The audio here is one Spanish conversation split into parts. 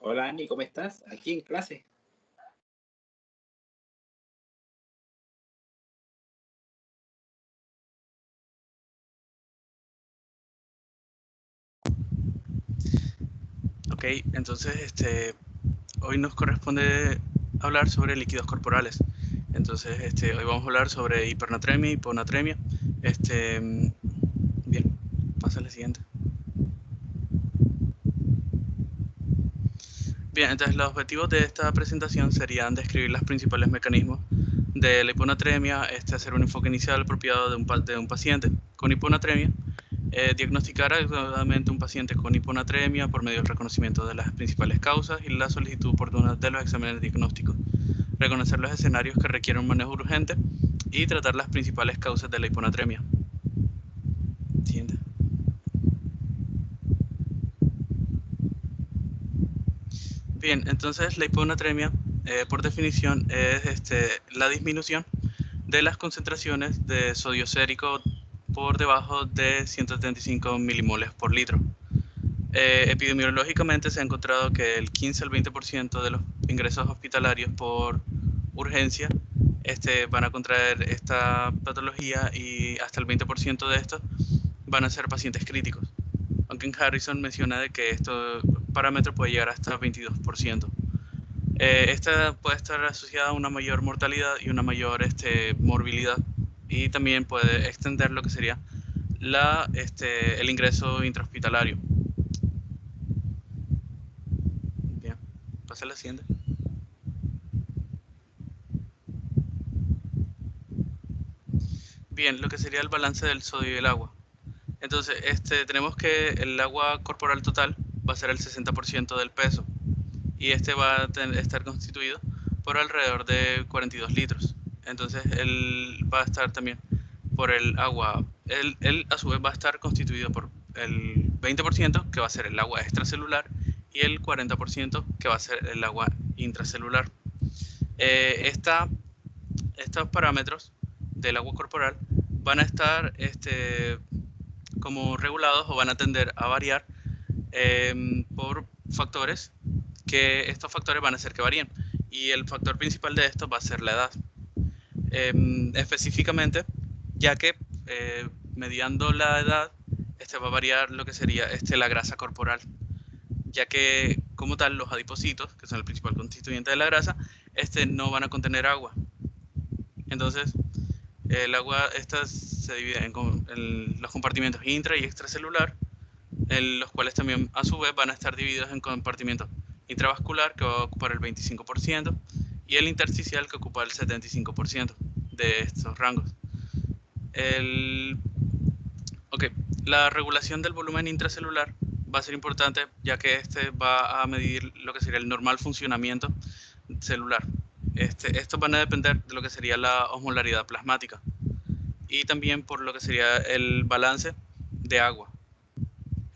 Hola Andy, ¿cómo estás? Aquí en clase. Ok, entonces hoy nos corresponde hablar sobre líquidos corporales. Entonces hoy vamos a hablar sobre hipernatremia y hiponatremia. Bien, pasa a la siguiente. Bien, entonces los objetivos de esta presentación serían describir los principales mecanismos de la hiponatremia, hacer un enfoque inicial apropiado de un paciente con hiponatremia, diagnosticar adecuadamente un paciente con hiponatremia por medio del reconocimiento de las principales causas y la solicitud oportuna de los exámenes diagnósticos, reconocer los escenarios que requieren un manejo urgente y tratar las principales causas de la hiponatremia. Siguiente. Bien, entonces la hiponatremia, por definición, es la disminución de las concentraciones de sodio sérico por debajo de 175 milimoles por litro. Epidemiológicamente se ha encontrado que el 15 al 20% de los ingresos hospitalarios por urgencia van a contraer esta patología y hasta el 20% de estos van a ser pacientes críticos. Aunque en Harrison menciona de que este parámetro puede llegar hasta 22%. Esta puede estar asociada a una mayor mortalidad y una mayor morbilidad, y también puede extender lo que sería el ingreso intrahospitalario. Bien, pasa a la siguiente. Bien, lo que sería el balance del sodio y el agua. Entonces, tenemos que el agua corporal total va a ser el 60% del peso, y va a estar constituido por alrededor de 42 litros. Entonces, él va a estar también por el agua, él a su vez va a estar constituido por el 20% que va a ser el agua extracelular y el 40% que va a ser el agua intracelular. Estos parámetros del agua corporal van a estar como regulados, o van a tender a variar por factores, que estos factores van a hacer que varíen, y el factor principal de esto va a ser la edad. Específicamente, ya que mediando la edad va a variar lo que sería la grasa corporal, ya que como tal los adipocitos, que son el principal constituyente de la grasa, no van a contener agua. Entonces el agua se divide en los compartimentos intra y extracelular, en los cuales también a su vez van a estar divididos en compartimentos intravascular, que va a ocupar el 25%, y el intersticial, que ocupa el 75% de estos rangos. Okay. La regulación del volumen intracelular va a ser importante, ya que va a medir lo que sería el normal funcionamiento celular. Estos van a depender de lo que sería la osmolaridad plasmática, y también por lo que sería el balance de agua.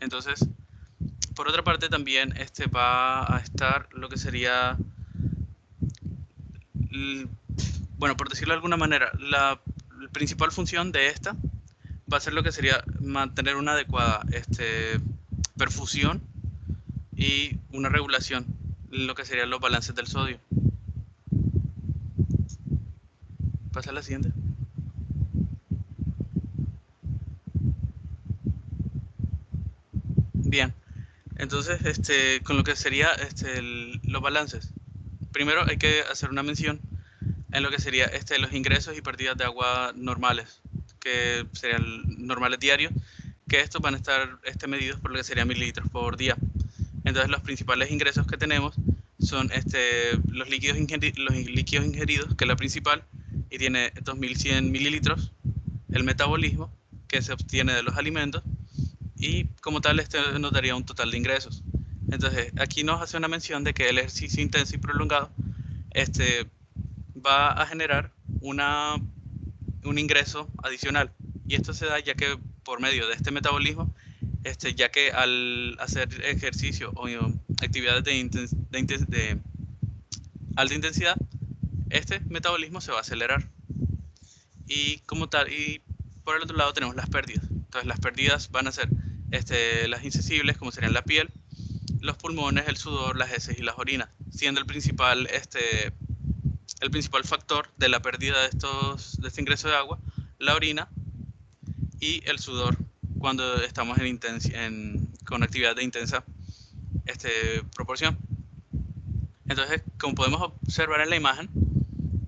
Entonces, por otra parte, también va a estar lo que sería, bueno, por decirlo de alguna manera, la principal función de esta va a ser lo que sería mantener una adecuada perfusión y una regulación en lo que serían los balances del sodio. Pasa a la siguiente. Bien, entonces con lo que sería los balances. Primero hay que hacer una mención en lo que sería los ingresos y pérdidas de agua normales, que serían normales diarios, que estos van a estar medidos por lo que serían mililitros por día. Entonces los principales ingresos que tenemos son los líquidos ingeridos, que es la principal, y tiene 2100 mililitros, el metabolismo, que se obtiene de los alimentos, y como tal nos daría un total de ingresos. Entonces aquí nos hace una mención de que el ejercicio intenso y prolongado va a generar un ingreso adicional, y esto se da ya que por medio de este metabolismo, ya que al hacer ejercicio o actividades de alta intensidad, este metabolismo se va a acelerar, y como tal, y por el otro lado tenemos las pérdidas. Entonces las pérdidas van a ser las insensibles, como serían la piel, los pulmones, el sudor, las heces y las orinas, siendo el principal factor de la pérdida de este ingreso de agua, la orina y el sudor, cuando estamos con actividad de intensa proporción. Entonces, como podemos observar en la imagen,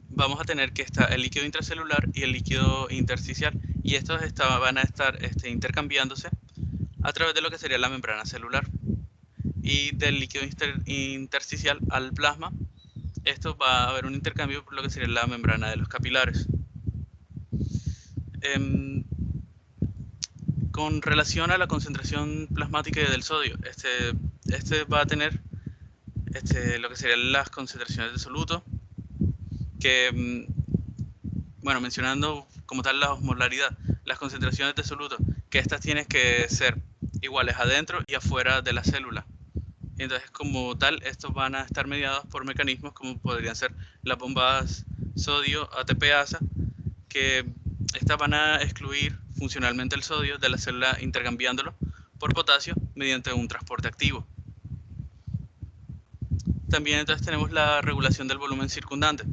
vamos a tener que está el líquido intracelular y el líquido intersticial, y estos van a estar intercambiándose a través de lo que sería la membrana celular. Y del líquido intersticial al plasma, esto va a haber un intercambio por lo que sería la membrana de los capilares. Con relación a la concentración plasmática del sodio, este va a tener lo que serían las concentraciones de soluto, que, bueno, mencionando como tal la osmolaridad, las concentraciones de soluto, que estas tienen que ser iguales adentro y afuera de la célula. Entonces, como tal, estos van a estar mediados por mecanismos como podrían ser las bombas sodio ATPasa, que estas van a excluir funcionalmente el sodio de la célula intercambiándolo por potasio mediante un transporte activo. También entonces tenemos la regulación del volumen circundante,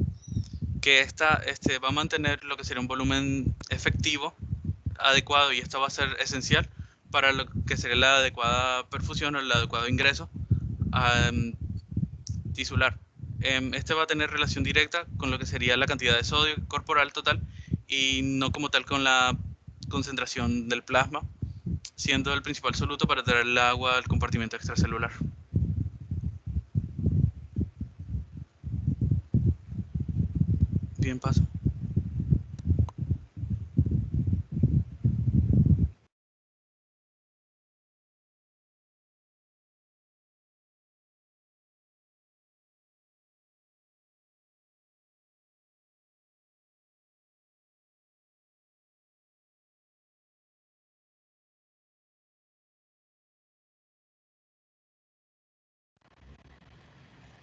que esta va a mantener lo que sería un volumen efectivo adecuado, y esto va a ser esencial para lo que sería la adecuada perfusión o el adecuado ingreso tisular. Este va a tener relación directa con lo que sería la cantidad de sodio corporal total y no como tal con la concentración del plasma, siendo el principal soluto para traer el agua al compartimento extracelular. Bien, paso.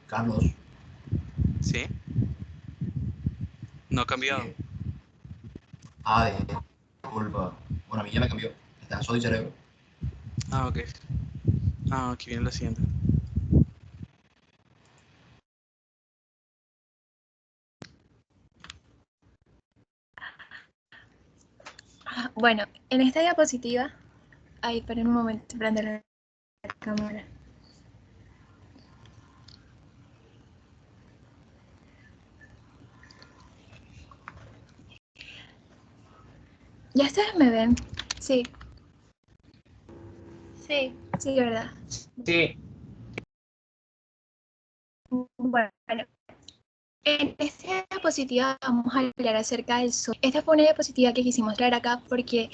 Carlos. ¿Sí? ¿No ha cambiado? Sí. Disculpa. Bueno, a mí ya me cambió. Está en sodio y cerebro. Ok. Aquí viene la siguiente. Bueno, en esta diapositiva, esperen un momento, prende la cámara. ¿Ya ustedes me ven? Sí. Sí, ¿verdad? Sí. Bueno, en esta diapositiva vamos a hablar acerca del sodio. Esta fue una diapositiva que quisimos traer acá porque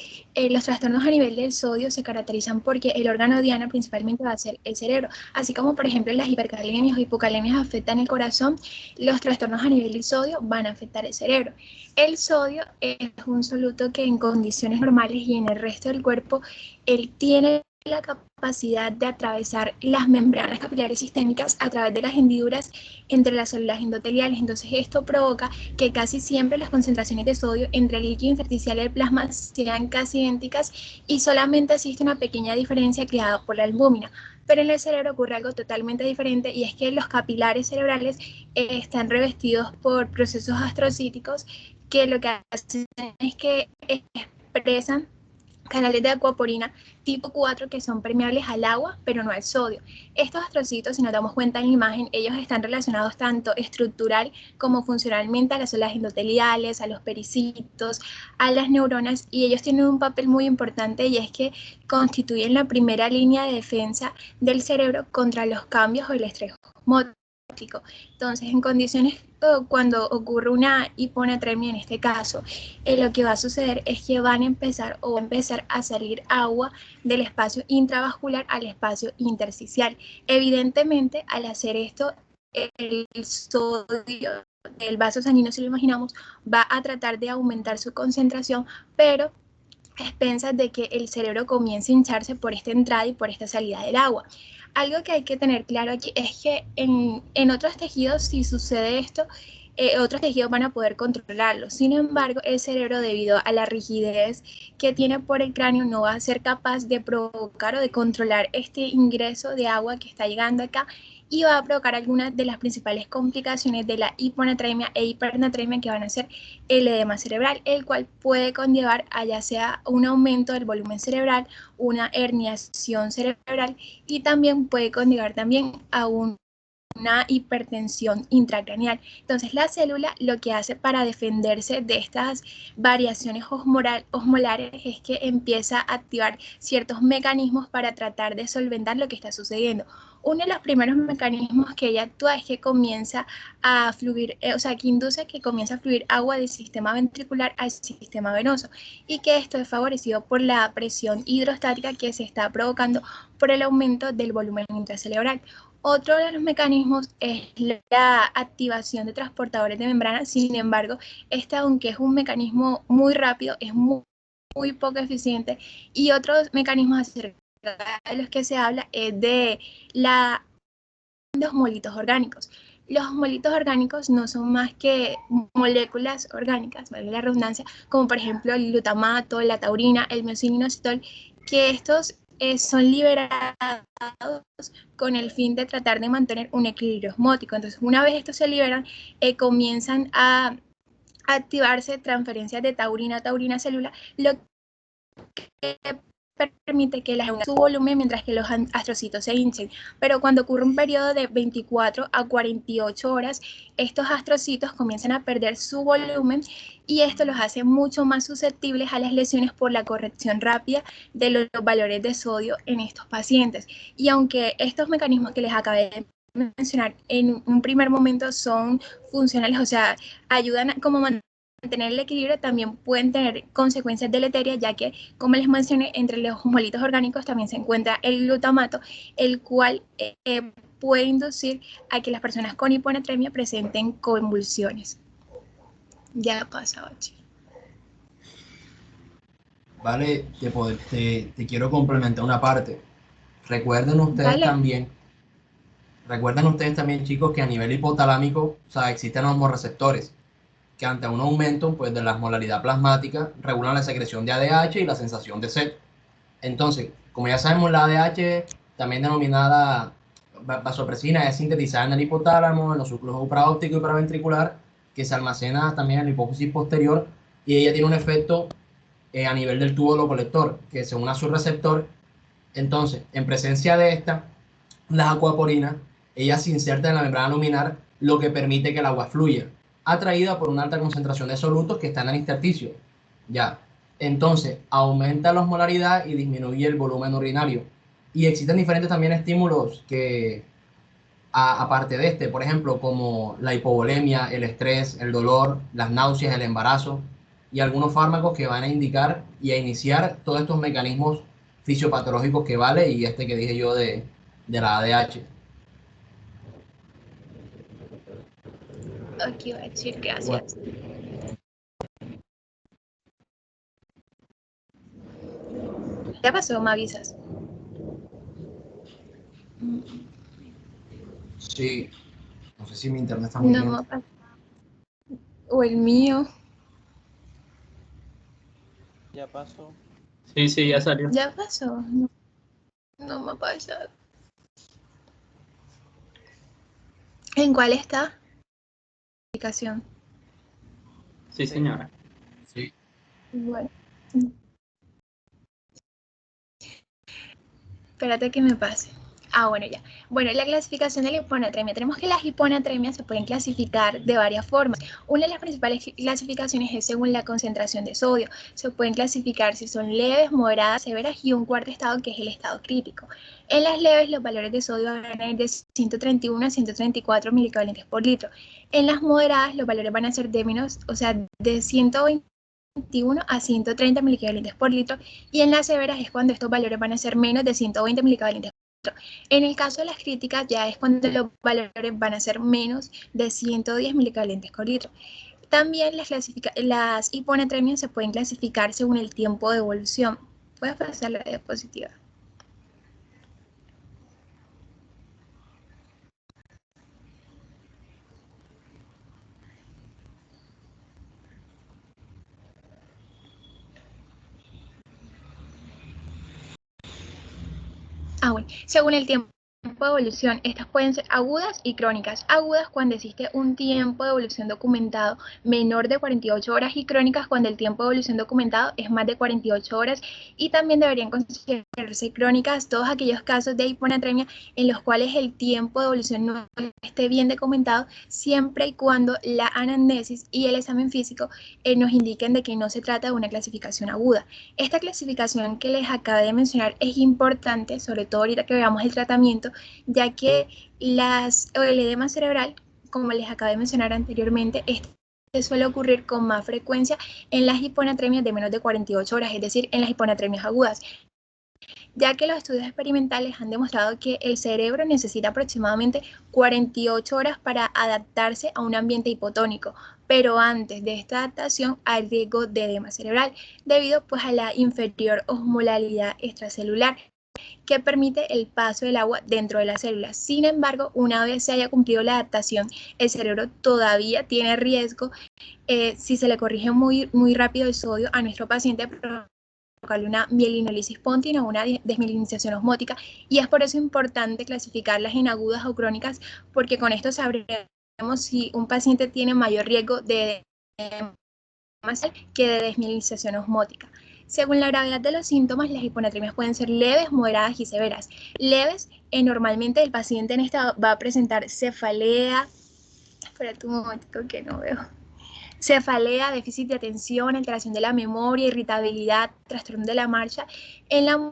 los trastornos a nivel del sodio se caracterizan porque el órgano diana principalmente va a ser el cerebro. Así como, por ejemplo, las hipercalemias o hipocalemias afectan el corazón, los trastornos a nivel del sodio van a afectar el cerebro. El sodio es un soluto que en condiciones normales y en el resto del cuerpo, él tiene la capacidad de atravesar las membranas capilares sistémicas a través de las hendiduras entre las células endoteliales. Entonces esto provoca que casi siempre las concentraciones de sodio entre el líquido intersticial y el plasma sean casi idénticas y solamente existe una pequeña diferencia creada por la albúmina. Pero en el cerebro ocurre algo totalmente diferente, y es que los capilares cerebrales están revestidos por procesos astrocíticos que lo que hacen es que expresan canales de acuaporina tipo 4 que son permeables al agua, pero no al sodio. Estos astrocitos, si nos damos cuenta en la imagen, ellos están relacionados tanto estructural como funcionalmente a las células endoteliales, a los pericitos, a las neuronas, y ellos tienen un papel muy importante, y es que constituyen la primera línea de defensa del cerebro contra los cambios o el estrés motor. Entonces, en condiciones cuando ocurre una hiponatremia, en este caso, lo que va a suceder es que va a empezar a salir agua del espacio intravascular al espacio intersticial. Evidentemente, al hacer esto, el sodio del vaso sanguíneo, si lo imaginamos, va a tratar de aumentar su concentración, pero a expensas de que el cerebro comience a hincharse por esta entrada y por esta salida del agua. Algo que hay que tener claro aquí es que en otros tejidos, si sucede esto, otros tejidos van a poder controlarlo. Sin embargo, el cerebro, debido a la rigidez que tiene por el cráneo, no va a ser capaz de provocar o de controlar este ingreso de agua que está llegando acá, y va a provocar algunas de las principales complicaciones de la hiponatremia e hipernatremia, que van a ser el edema cerebral, el cual puede conllevar a ya sea un aumento del volumen cerebral, una herniación cerebral, y también puede conllevar también a una hipertensión intracraneal. Entonces la célula lo que hace para defenderse de estas variaciones osmolares es que empieza a activar ciertos mecanismos para tratar de solventar lo que está sucediendo. Uno de los primeros mecanismos que ella actúa es que comienza a fluir, que induce que comienza a fluir agua del sistema ventricular al sistema venoso, y que esto es favorecido por la presión hidrostática que se está provocando por el aumento del volumen intracerebral. Otro de los mecanismos es la activación de transportadores de membrana. Sin embargo, aunque es un mecanismo muy rápido, es muy poco eficiente. Y otros mecanismos acerca de los que se habla es de los molitos orgánicos. Los molitos orgánicos no son más que moléculas orgánicas, vale la redundancia, como por ejemplo el glutamato, la taurina, el miosininositol, que estos son liberados con el fin de tratar de mantener un equilibrio osmótico. Entonces, una vez estos se liberan, comienzan a activarse transferencias de taurina a taurina célula, lo que permite que la su volumen mientras que los astrocitos se hinchen. Pero cuando ocurre un periodo de 24 a 48 horas, estos astrocitos comienzan a perder su volumen, y esto los hace mucho más susceptibles a las lesiones por la corrección rápida de los valores de sodio en estos pacientes. Y aunque estos mecanismos que les acabé de mencionar en un primer momento son funcionales, o sea, ayudan a como mantener el equilibrio, también pueden tener consecuencias deleterias, ya que, como les mencioné, entre los molitos orgánicos también se encuentra el glutamato, el cual puede inducir a que las personas con hiponatremia presenten convulsiones. Ya pasa, 8. Vale, te quiero complementar una parte. Recuerden ustedes Vale. también, chicos, que a nivel hipotalámico, o sea, existen hormoreceptores que ante un aumento pues, de la osmolaridad plasmática regulan la secreción de ADH y la sensación de sed. Entonces, como ya sabemos, la ADH, también denominada vasopresina, es sintetizada en el hipotálamo, en los núcleos supraóptico y paraventricular, que se almacena también en la hipófisis posterior, y ella tiene un efecto a nivel del tubo colector, que se une a su receptor. Entonces, en presencia de esta, las acuaporinas, ellas se insertan en la membrana luminar, lo que permite que el agua fluya, atraída por una alta concentración de solutos que están en el intersticio. Ya. Entonces, aumenta la osmolaridad y disminuye el volumen urinario. Y existen diferentes también estímulos que, aparte de este, por ejemplo, como la hipovolemia, el estrés, el dolor, las náuseas, el embarazo, y algunos fármacos que van a indicar y a iniciar todos estos mecanismos fisiopatológicos que vale, y este que dije yo de la ADH. Aquí voy a decir gracias. ¿Ya pasó? ¿Me avisas? Sí, no sé si mi internet está muy No lento. me pasó. O el mío. Ya pasó. Sí, sí, ya salió. Ya pasó. No me ha pasado. ¿En cuál está? Aplicación. Sí, señora. Sí. Bueno. Espérate que me pase. Bueno, ya. Bueno, la clasificación de la hiponatremia. Tenemos que las hiponatremias se pueden clasificar de varias formas. Una de las principales clasificaciones es según la concentración de sodio. Se pueden clasificar si son leves, moderadas, severas, y un cuarto estado que es el estado crítico. En las leves, los valores de sodio van a ir de 131 a 134 milicabalentes por litro. En las moderadas, los valores van a ser de menos, o sea, de 121 a 130 milicabalentes por litro, y en las severas es cuando estos valores van a ser menos de 120 milicabalentes por litro. En el caso de las críticas ya es cuando los valores van a ser menos de 110 milicabalentes por litro. También las hiponatremias se pueden clasificar según el tiempo de evolución. Voy a pasar la diapositiva. Bueno, según el tiempo de evolución, estas pueden ser agudas y crónicas. Agudas cuando existe un tiempo de evolución documentado menor de 48 horas y crónicas cuando el tiempo de evolución documentado es más de 48 horas, y también deberían considerarse crónicas todos aquellos casos de hiponatremia en los cuales el tiempo de evolución no esté bien documentado, siempre y cuando la anamnesis y el examen físico nos indiquen de que no se trata de una clasificación aguda. Esta clasificación que les acabé de mencionar es importante, sobre todo ahorita que veamos el tratamiento, ya que el edema cerebral, como les acabé de mencionar anteriormente, suele ocurrir con más frecuencia en las hiponatremias de menos de 48 horas, es decir, en las hiponatremias agudas, ya que los estudios experimentales han demostrado que el cerebro necesita aproximadamente 48 horas para adaptarse a un ambiente hipotónico, pero antes de esta adaptación hay riesgo de edema cerebral, debido pues a la inferior osmolalidad extracelular, que permite el paso del agua dentro de las células. Sin embargo, una vez se haya cumplido la adaptación, el cerebro todavía tiene riesgo, si se le corrige muy rápido el sodio a nuestro paciente, provocarle una mielinolisis pontina o una desmielinización osmótica, y es por eso importante clasificarlas en agudas o crónicas, porque con esto sabremos si un paciente tiene mayor riesgo de que de desmielinización osmótica. Según la gravedad de los síntomas, las hiponatremias pueden ser leves, moderadas y severas. Leves, normalmente el paciente en esta va a presentar cefalea, espérate un momento que no veo, cefalea, déficit de atención, alteración de la memoria, irritabilidad, trastorno de la marcha. En la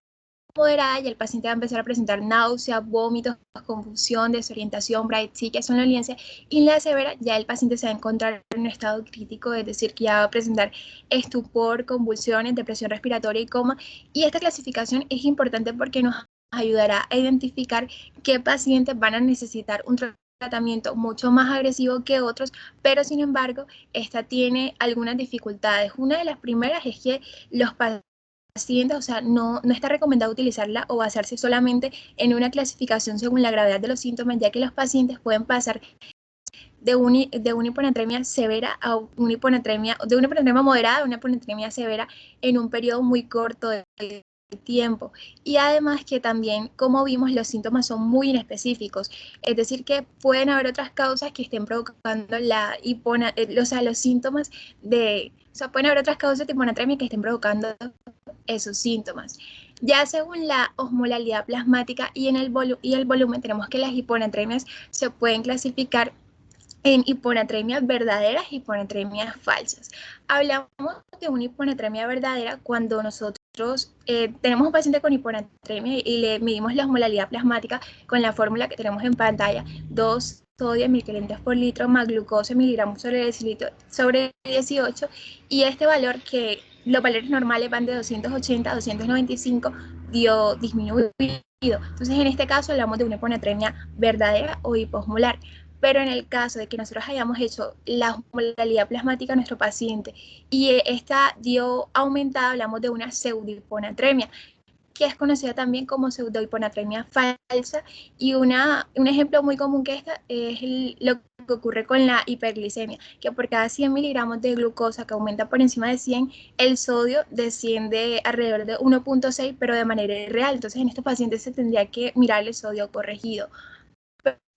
moderada ya el paciente va a empezar a presentar náuseas, vómitos, confusión, desorientación, bradycardia, somnolencia, y en la severa ya el paciente se va a encontrar en un estado crítico, es decir, que ya va a presentar estupor, convulsiones, depresión respiratoria y coma. Y esta clasificación es importante porque nos ayudará a identificar qué pacientes van a necesitar un tratamiento mucho más agresivo que otros, pero sin embargo, esta tiene algunas dificultades. Una de las primeras es que los pacientes, o sea, no está recomendado utilizarla o basarse solamente en una clasificación según la gravedad de los síntomas, ya que los pacientes pueden pasar de una hiponatremia severa a una hiponatremia moderada a una hiponatremia severa en un periodo muy corto de tiempo. Y además que también, como vimos, los síntomas son muy inespecíficos, es decir, que pueden haber otras causas que estén provocando los síntomas pueden haber otras causas de hiponatremia que estén provocando esos síntomas. Ya según la osmolalidad plasmática y el volumen, tenemos que las hiponatremias se pueden clasificar en hiponatremias verdaderas y hiponatremias falsas. Hablamos de una hiponatremia verdadera cuando nosotros tenemos un paciente con hiponatremia y le medimos la osmolalidad plasmática con la fórmula que tenemos en pantalla: 2 sodio en 1500 por litro más glucosa en miligramos sobre decilitro sobre 18, y este valor, que los valores normales van de 280 a 295, dio disminuido. Entonces, en este caso hablamos de una hiponatremia verdadera o hiposmolar. Pero en el caso de que nosotros hayamos hecho la osmolalidad plasmática a nuestro paciente y esta dio aumentada, hablamos de una pseudohiponatremia, que es conocida también como pseudohiponatremia falsa. Y un ejemplo muy común que esta es lo que ocurre con la hiperglicemia, que por cada 100 miligramos de glucosa que aumenta por encima de 100, el sodio desciende alrededor de 1.6, pero de manera irreal. Entonces, en estos pacientes se tendría que mirar el sodio corregido.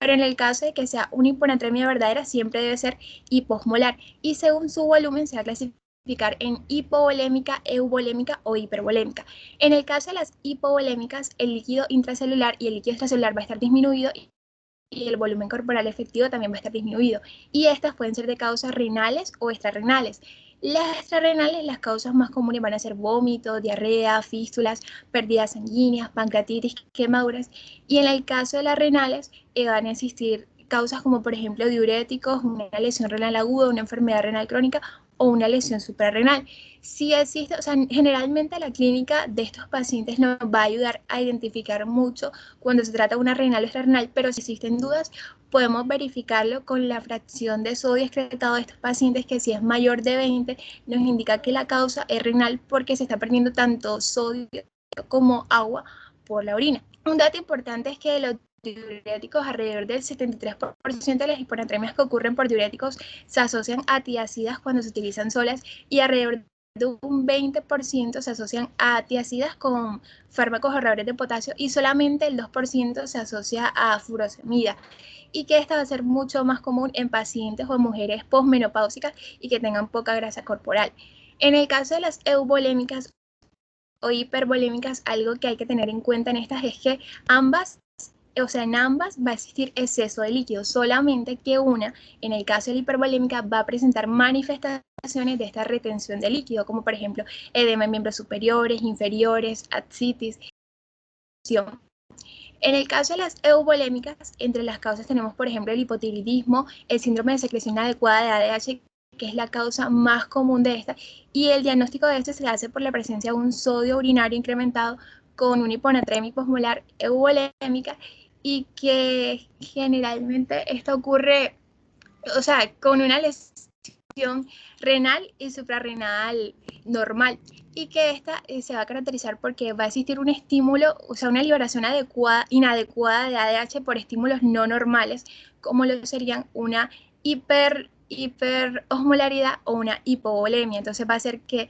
Pero en el caso de que sea una hiponatremia verdadera, siempre debe ser hiposmolar, y según su volumen se va a clasificar en hipovolémica, euvolémica o hipervolémica. En el caso de las hipovolémicas, el líquido intracelular y el líquido extracelular va a estar disminuido y el volumen corporal efectivo también va a estar disminuido, y estas pueden ser de causas renales o extrarrenales. Las extrarrenales, las causas más comunes van a ser vómitos, diarrea, fístulas, pérdidas sanguíneas, pancreatitis, quemaduras, y en el caso de las renales van a existir causas como por ejemplo diuréticos, una lesión renal aguda, una enfermedad renal crónica o una lesión suprarrenal. Si existe, generalmente la clínica de estos pacientes nos va a ayudar a identificar mucho cuando se trata de una renal o extrarrenal, pero si existen dudas, podemos verificarlo con la fracción de sodio excretado de estos pacientes, que si es mayor de 20, nos indica que la causa es renal, porque se está perdiendo tanto sodio como agua por la orina. Un dato importante es que los diuréticos, alrededor del 73% de las hiponatremias que ocurren por diuréticos se asocian a tiazidas cuando se utilizan solas, y alrededor de un 20% se asocian a tiazidas con fármacos ahorradores de potasio y solamente el 2% se asocia a furosemida, y que esta va a ser mucho más común en pacientes o mujeres posmenopáusicas y que tengan poca grasa corporal. En el caso de las eubolémicas o hipervolémicas, algo que hay que tener en cuenta en estas es que en ambas va a existir exceso de líquido, solamente que una, en el caso de la hipervolémica, va a presentar manifestaciones de esta retención de líquido, como por ejemplo edema en miembros superiores, inferiores, ascitis. En el caso de las eubolémicas, entre las causas tenemos, por ejemplo, el hipotiroidismo, el síndrome de secreción inadecuada de ADH, que es la causa más común de esta, y el diagnóstico de este se hace por la presencia de un sodio urinario incrementado con una hiponatremia hiposmolar eubolémica, y que generalmente esto ocurre, con una lesión renal y suprarrenal normal, y que esta se va a caracterizar porque va a existir un estímulo, una liberación inadecuada de ADH por estímulos no normales, como lo serían una hiperosmolaridad o una hipovolemia. Entonces va a hacer que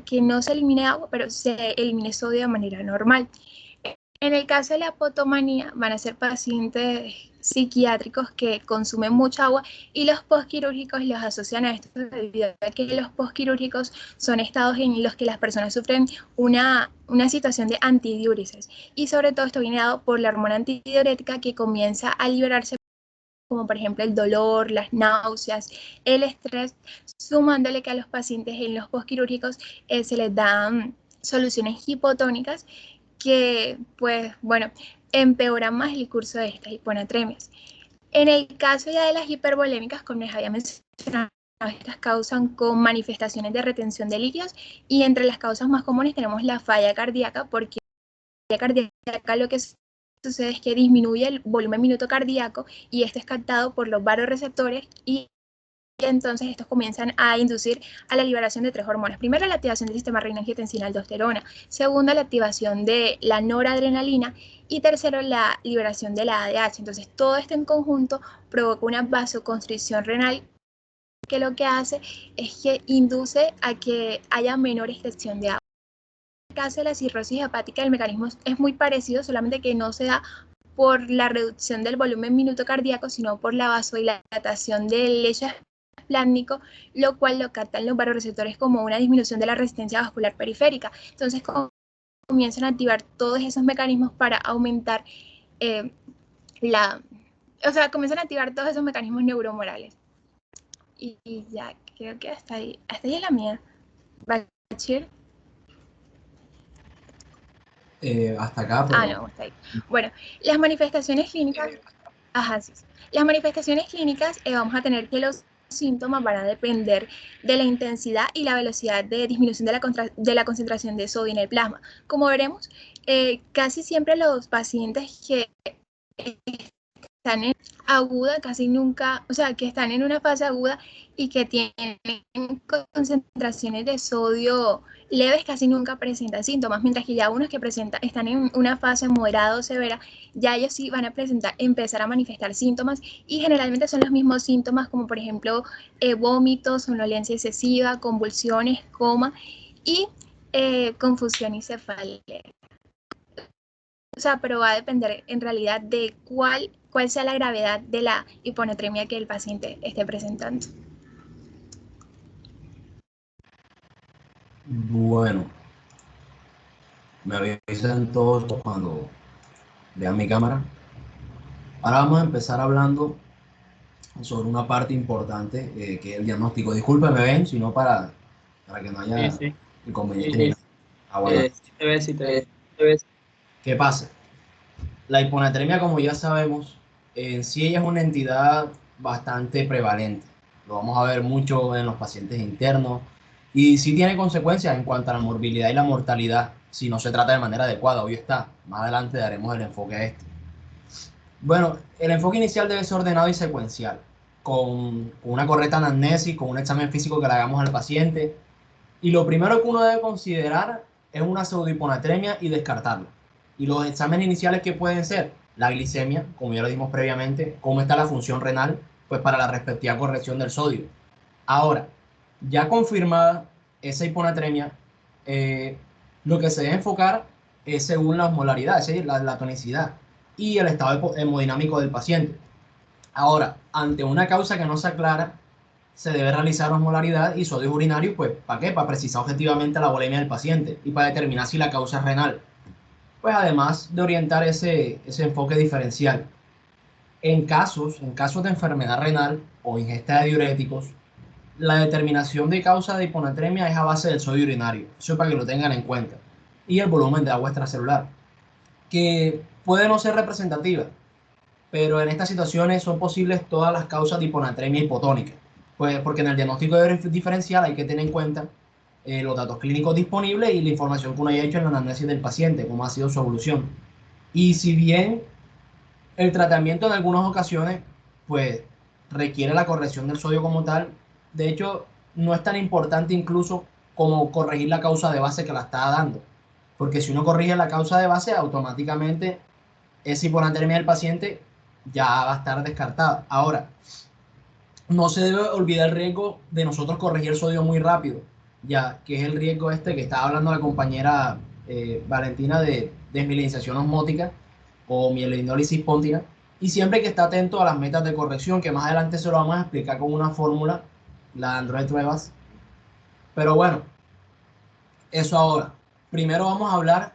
que no se elimine agua, pero se elimine sodio de manera normal. En el caso de la apotomanía, van a ser pacientes psiquiátricos que consumen mucha agua, y los postquirúrgicos los asocian a esto debido a que los postquirúrgicos son estados en los que las personas sufren una situación de antidiuresis, y sobre todo esto viene dado por la hormona antidiurética que comienza a liberarse, como por ejemplo el dolor, las náuseas, el estrés, sumándole que a los pacientes en los postquirúrgicos se les dan soluciones hipotónicas que, pues, bueno, empeoran más el curso de estas hiponatremias. En el caso ya de las hipervolémicas, como les había mencionado, estas causan con manifestaciones de retención de líquidos, y entre las causas más comunes tenemos la falla cardíaca, porque la falla cardíaca lo que sucede es que disminuye el volumen minuto cardíaco, y este es captado por los vasoreceptores, y entonces estos comienzan a inducir a la liberación de 3 hormonas. Primero, la activación del sistema renina-angiotensina-aldosterona. Segundo, la activación de la noradrenalina. Y tercero, la liberación de la ADH. Entonces, todo esto en conjunto provoca una vasoconstricción renal, que lo que hace es que induce a que haya menor excreción de agua. En el caso de la cirrosis hepática, el mecanismo es muy parecido, solamente que no se da por la reducción del volumen minuto cardíaco, sino por la vasodilatación del lecho plásmico, lo cual lo captan los vasoreceptores como una disminución de la resistencia vascular periférica. Entonces comienzan a activar todos esos mecanismos para aumentar comienzan a activar todos esos mecanismos neuromorales. Y ya, creo que hasta ahí es la mía. ¿Bachir? Hasta acá, pero... no, está ahí. Bueno, las manifestaciones clínicas... sí. Las manifestaciones clínicas, vamos a tener que los síntomas van a depender de la intensidad y la velocidad de disminución de la concentración de sodio en el plasma. Como veremos, casi siempre los pacientes que están en aguda, casi nunca, que están en una fase aguda y que tienen concentraciones de sodio leves, casi nunca presentan síntomas, mientras que ya unos que están en una fase moderada o severa, ya ellos sí van a empezar a manifestar síntomas, y generalmente son los mismos síntomas, como por ejemplo vómitos, somnolencia excesiva, convulsiones, coma y confusión y cefalea. Pero va a depender en realidad de cuál sea la gravedad de la hiponatremia que el paciente esté presentando. Bueno, me avisan todos cuando vean mi cámara. Ahora vamos a empezar hablando sobre una parte importante, que es el diagnóstico. Discúlpeme, ven, sino para que no haya inconveniente. Bueno. Sí te ves. ¿Qué pasa? La hiponatremia, como ya sabemos, en sí ella es una entidad bastante prevalente. Lo vamos a ver mucho en los pacientes internos, y sí tiene consecuencias en cuanto a la morbilidad y la mortalidad si no se trata de manera adecuada. Hoy está. Más adelante daremos el enfoque a esto. Bueno, el enfoque inicial debe ser ordenado y secuencial, con una correcta anamnesis, con un examen físico que le hagamos al paciente. Y lo primero que uno debe considerar es una pseudohiponatremia y descartarla. Y los exámenes iniciales que pueden ser la glicemia, como ya lo dimos previamente, cómo está la función renal, pues para la respectiva corrección del sodio. Ahora, ya confirmada esa hiponatremia, lo que se debe enfocar es según la osmolaridad, es decir, la tonicidad y el estado hemodinámico del paciente. Ahora, ante una causa que no se aclara, se debe realizar osmolaridad y sodios urinarios, pues, ¿para qué? Para precisar objetivamente la volemia del paciente y para determinar si la causa es renal. Pues además de orientar ese enfoque diferencial. En casos de enfermedad renal o ingesta de diuréticos, la determinación de causa de hiponatremia es a base del sodio urinario. Eso es para que lo tengan en cuenta. Y el volumen de agua extracelular, que puede no ser representativa, pero en estas situaciones son posibles todas las causas de hiponatremia hipotónica. Pues porque en el diagnóstico diferencial hay que tener en cuenta los datos clínicos disponibles y la información que uno haya hecho en la anamnesis del paciente, cómo ha sido su evolución. Y si bien el tratamiento en algunas ocasiones pues requiere la corrección del sodio como tal, de hecho no es tan importante incluso como corregir la causa de base que la está dando, porque si uno corrige la causa de base, automáticamente esa hiponatremia del paciente ya va a estar descartada. Ahora, no se debe olvidar el riesgo de nosotros corregir el sodio muy rápido, ya que es el riesgo este que estaba hablando la compañera Valentina de desmielinización osmótica o mielinólisis póntica, y siempre que esté atento a las metas de corrección, que más adelante se lo vamos a explicar con una fórmula, la de Android Truebas. Pero bueno, eso ahora. Primero vamos a hablar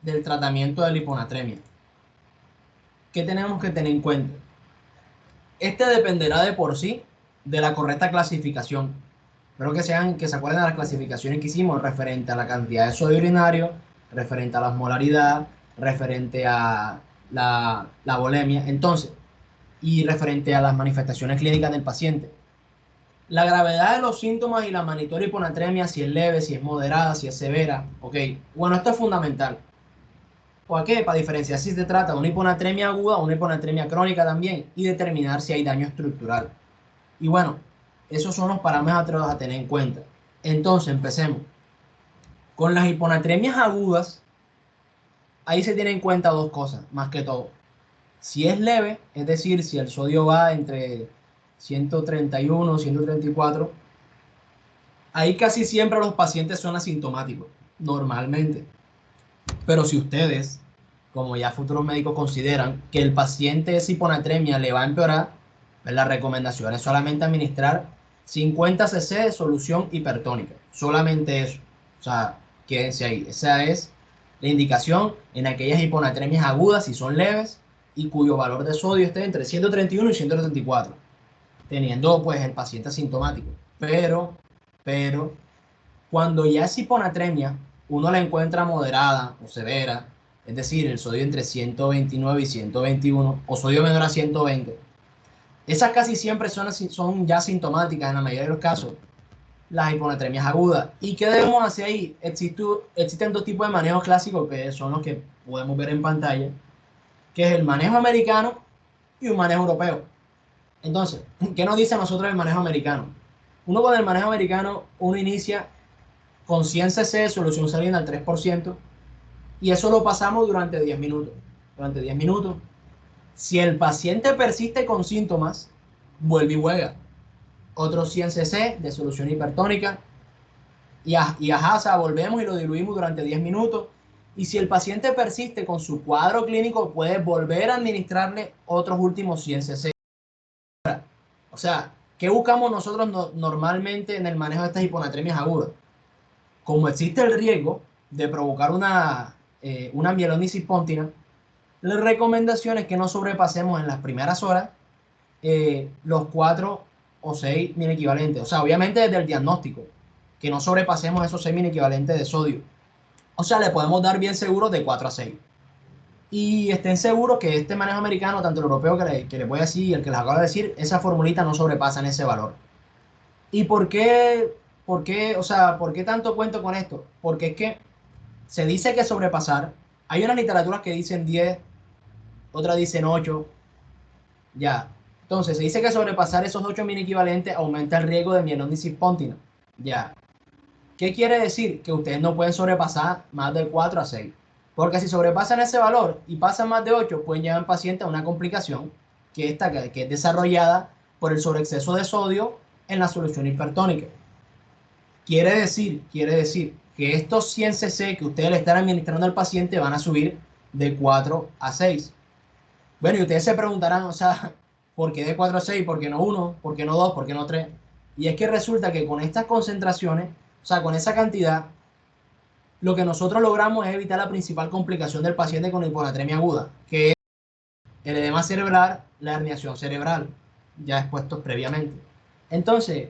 del tratamiento de la hiponatremia. ¿Qué tenemos que tener en cuenta? Este dependerá de por sí de la correcta clasificación. Espero que se acuerden de las clasificaciones que hicimos referente a la cantidad de sodio urinario, referente a la osmolaridad, referente a la volemia, entonces, y referente a las manifestaciones clínicas del paciente. La gravedad de los síntomas y la magnitud de hiponatremia, si es leve, si es moderada, si es severa, ok. Bueno, esto es fundamental. ¿Por qué? Para diferenciar si se trata de una hiponatremia aguda o una hiponatremia crónica también y determinar si hay daño estructural. Y bueno, esos son los parámetros a tener en cuenta. Entonces, empecemos. Con las hiponatremias agudas, ahí se tienen en cuenta dos cosas, más que todo. Si es leve, es decir, si el sodio va entre 131 y 134, ahí casi siempre los pacientes son asintomáticos, normalmente. Pero si ustedes, como ya futuros médicos, consideran que el paciente esa hiponatremia le va a empeorar, pues la recomendación es solamente administrar 50 cc de solución hipertónica. Solamente eso. O sea, quédense ahí. Esa es la indicación en aquellas hiponatremias agudas, si son leves, y cuyo valor de sodio esté entre 131 y 134, teniendo pues el paciente asintomático. Pero, cuando ya es hiponatremia, uno la encuentra moderada o severa, es decir, el sodio entre 129 y 121, o sodio menor a 120. Esas casi siempre son ya sintomáticas en la mayoría de los casos, las hiponatremias agudas. ¿Y qué debemos hacer ahí? Existen dos tipos de manejos clásicos que son los que podemos ver en pantalla, que es el manejo americano y un manejo europeo. Entonces, ¿qué nos dice a nosotros el manejo americano? Uno con el manejo americano, uno inicia con 100 cc de solución salina al 3%, y eso lo pasamos durante 10 minutos. Durante 10 minutos. Si el paciente persiste con síntomas, vuelve y juega. Otros 100 cc de solución hipertónica, y ajá, o sea, volvemos y lo diluimos durante 10 minutos. Y si el paciente persiste con su cuadro clínico, puede volver a administrarle otros últimos 100 cc. O sea, ¿qué buscamos nosotros normalmente en el manejo de estas hiponatremias agudas? Como existe el riesgo de provocar una mielonisis póntina, la recomendación es que no sobrepasemos en las primeras horas los 4 o 6 mil equivalentes. O sea, obviamente desde el diagnóstico, que no sobrepasemos esos 6 mil equivalentes de sodio. O sea, le podemos dar bien seguros de 4 a 6. Y estén seguros que este manejo americano, tanto el europeo que les voy a decir y el que les acabo de decir, esa formulita no sobrepasa en ese valor. ¿Y por qué, o sea, por qué tanto cuento con esto? Porque es que se dice que sobrepasar, hay unas literaturas que dicen 10, otras dicen 8, ya. Entonces, se dice que sobrepasar esos 8 mil equivalentes aumenta el riesgo de mielonisis póntina, ya. ¿Qué quiere decir? Que ustedes no pueden sobrepasar más de 4 a 6. Porque si sobrepasan ese valor y pasan más de 8, pueden llevar al paciente a una complicación que es desarrollada por el sobreexceso de sodio en la solución hipertónica. Quiere decir que estos 100 cc que ustedes le están administrando al paciente van a subir de 4 a 6. Bueno, y ustedes se preguntarán, o sea, ¿por qué de 4 a 6? ¿Por qué no 1? ¿Por qué no 2? ¿Por qué no 3? Y es que resulta que con estas concentraciones, o sea, con esa cantidad, lo que nosotros logramos es evitar la principal complicación del paciente con hiponatremia aguda, que es el edema cerebral, la herniación cerebral, ya expuestos previamente. Entonces,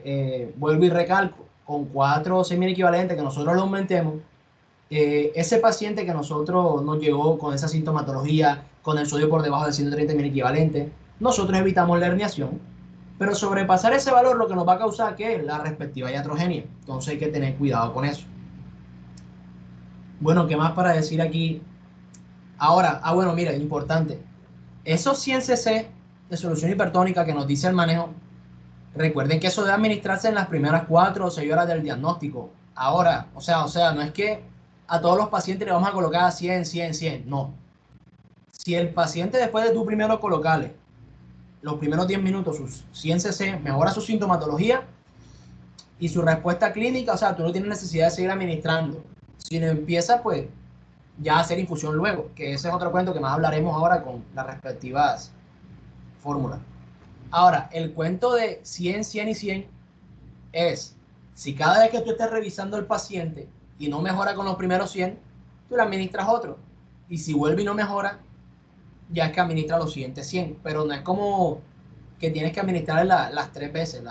vuelvo y recalco, con 4 semiequivalentes que nosotros lo aumentemos, ese paciente que nosotros nos llegó con esa sintomatología, con el sodio por debajo de 130 equivalentes, nosotros evitamos la herniación, pero sobrepasar ese valor lo que nos va a causar que es la respectiva iatrogenia. Entonces hay que tener cuidado con eso. Bueno, ¿qué más para decir aquí? Ahora, bueno, mira, importante. Esos 100 cc de solución hipertónica que nos dice el manejo, recuerden que eso debe administrarse en las primeras 4 o 6 horas del diagnóstico. Ahora, o sea, no es que a todos los pacientes le vamos a colocar 100, 100, 100, no. Si el paciente después de tú primero colocarle los primeros 10 minutos sus 100 cc mejora su sintomatología y su respuesta clínica, o sea, tú no tienes necesidad de seguir administrando. Si no empieza, pues ya a hacer infusión luego, que ese es otro cuento que más hablaremos ahora con las respectivas fórmulas. Ahora, el cuento de 100, 100 y 100 es, si cada vez que tú estés revisando al paciente y no mejora con los primeros 100, tú le administras otro. Y si vuelve y no mejora, ya es que administra los siguientes 100. Pero no es como que tienes que administrar las 3 veces.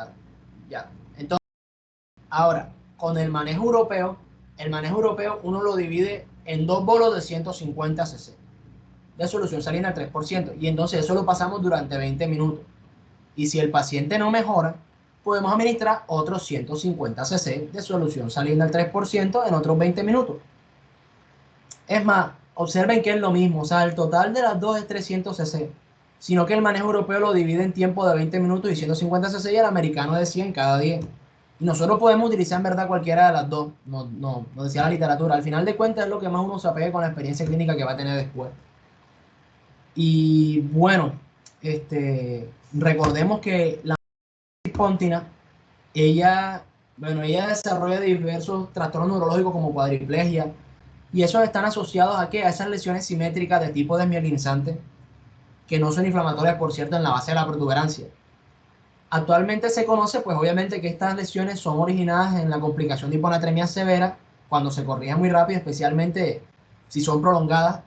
Ya. Entonces, ahora, con el manejo europeo uno lo divide en 2 bolos de 150 cc de solución salina al 3%. Y entonces eso lo pasamos durante 20 minutos. Y si el paciente no mejora, podemos administrar otros 150 cc de solución salina al 3% en otros 20 minutos. Es más, observen que es lo mismo, o sea, el total de las dos es 300 cc, sino que el manejo europeo lo divide en tiempo de 20 minutos y 150 cc y el americano de 100 cada 10. Y nosotros podemos utilizar en verdad cualquiera de las dos, no decía la literatura. Al final de cuentas es lo que más uno se apega con la experiencia clínica que va a tener después. Y bueno, recordemos que la Pontina, ella desarrolla diversos trastornos neurológicos como cuadriplegia, y esos están asociados ¿a qué? A esas lesiones simétricas de tipo desmielinizante, que no son inflamatorias, por cierto, en la base de la protuberancia. Actualmente se conoce, pues obviamente, que estas lesiones son originadas en la complicación de hiponatremia severa, cuando se corrigen muy rápido, especialmente si son prolongadas,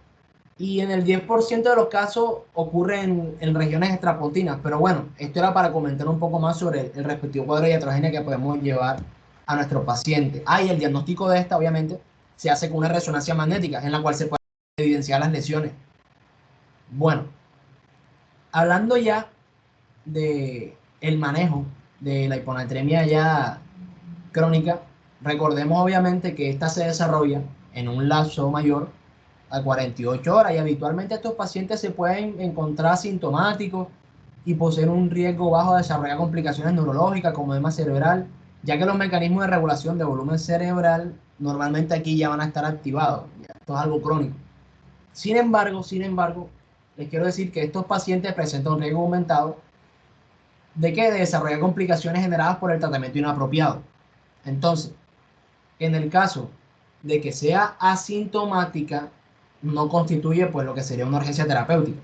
y en el 10% de los casos ocurre en regiones extrapontinas. Pero bueno, esto era para comentar un poco más sobre el respectivo cuadro de iatrogenia que podemos llevar a nuestro paciente. Y el diagnóstico de esta, obviamente, se hace con una resonancia magnética, en la cual se pueden evidenciar las lesiones. Bueno, hablando ya de el manejo de la hiponatremia ya crónica, recordemos obviamente que esta se desarrolla en un lapso mayor a 48 horas y habitualmente estos pacientes se pueden encontrar sintomáticos y poseen un riesgo bajo de desarrollar complicaciones neurológicas como edema cerebral, ya que los mecanismos de regulación de volumen cerebral normalmente aquí ya van a estar activados. Esto es algo crónico. Sin embargo, les quiero decir que estos pacientes presentan un riesgo aumentado de que de desarrollar complicaciones generadas por el tratamiento inapropiado. Entonces, en el caso de que sea asintomática, no constituye pues lo que sería una urgencia terapéutica.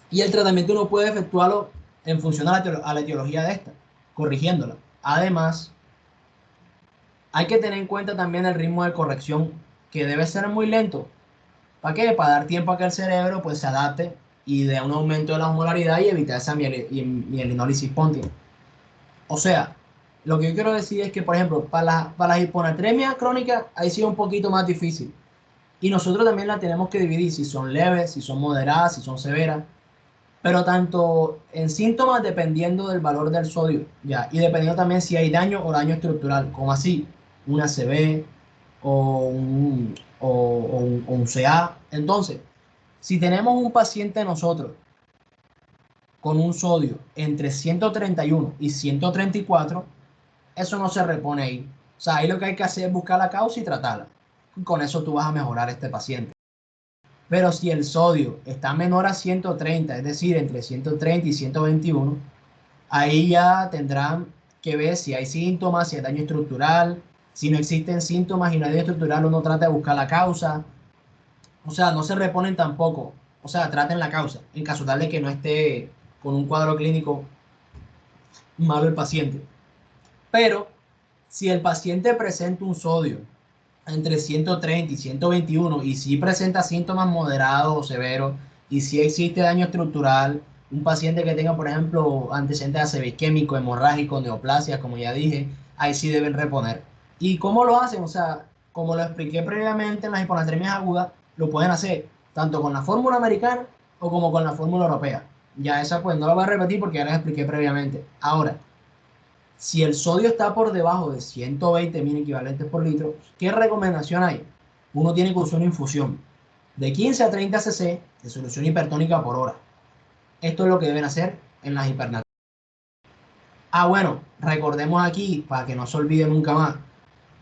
Y el tratamiento uno puede efectuarlo en función a la etiología de esta, corrigiéndola. Además, hay que tener en cuenta también el ritmo de corrección, que debe ser muy lento. ¿Para qué? Para dar tiempo a que el cerebro pues se adapte y dé un aumento de la osmolaridad y evitar esa mielinólisis pontina. O sea, lo que yo quiero decir es que, por ejemplo, para la hiponatremia crónica, ahí sí es un poquito más difícil. Y nosotros también la tenemos que dividir si son leves, si son moderadas, si son severas. Pero tanto en síntomas dependiendo del valor del sodio, ya, y dependiendo también si hay daño o daño estructural, como así, una ACV o un CA. Entonces, si tenemos un paciente nosotros con un sodio entre 131 y 134, eso no se repone ahí. O sea, ahí lo que hay que hacer es buscar la causa y tratarla. Con eso tú vas a mejorar a este paciente. Pero si el sodio está menor a 130, es decir, entre 130 y 121, ahí ya tendrán que ver si hay síntomas, si hay daño estructural, Si no existen síntomas y no hay daño estructural, uno trata de buscar la causa. O sea, no se reponen tampoco. O sea, traten la causa. En caso tal de que no esté con un cuadro clínico malo el paciente. Pero si el paciente presenta un sodio entre 130 y 121 y si presenta síntomas moderados o severos y si existe daño estructural, un paciente que tenga, por ejemplo, antecedentes de ACV isquémico, hemorrágico, neoplasias, como ya dije, ahí sí deben reponer. ¿Y cómo lo hacen? O sea, como lo expliqué previamente en las hiponatremias agudas, lo pueden hacer tanto con la fórmula americana o como con la fórmula europea. Ya esa pues no la voy a repetir porque ya la expliqué previamente. Ahora, si el sodio está por debajo de 120 mil equivalentes por litro, ¿qué recomendación hay? Uno tiene que usar una infusión de 15 a 30 cc de solución hipertónica por hora. Esto es lo que deben hacer en las hipernatremias. Bueno, recordemos aquí, para que no se olvide nunca más,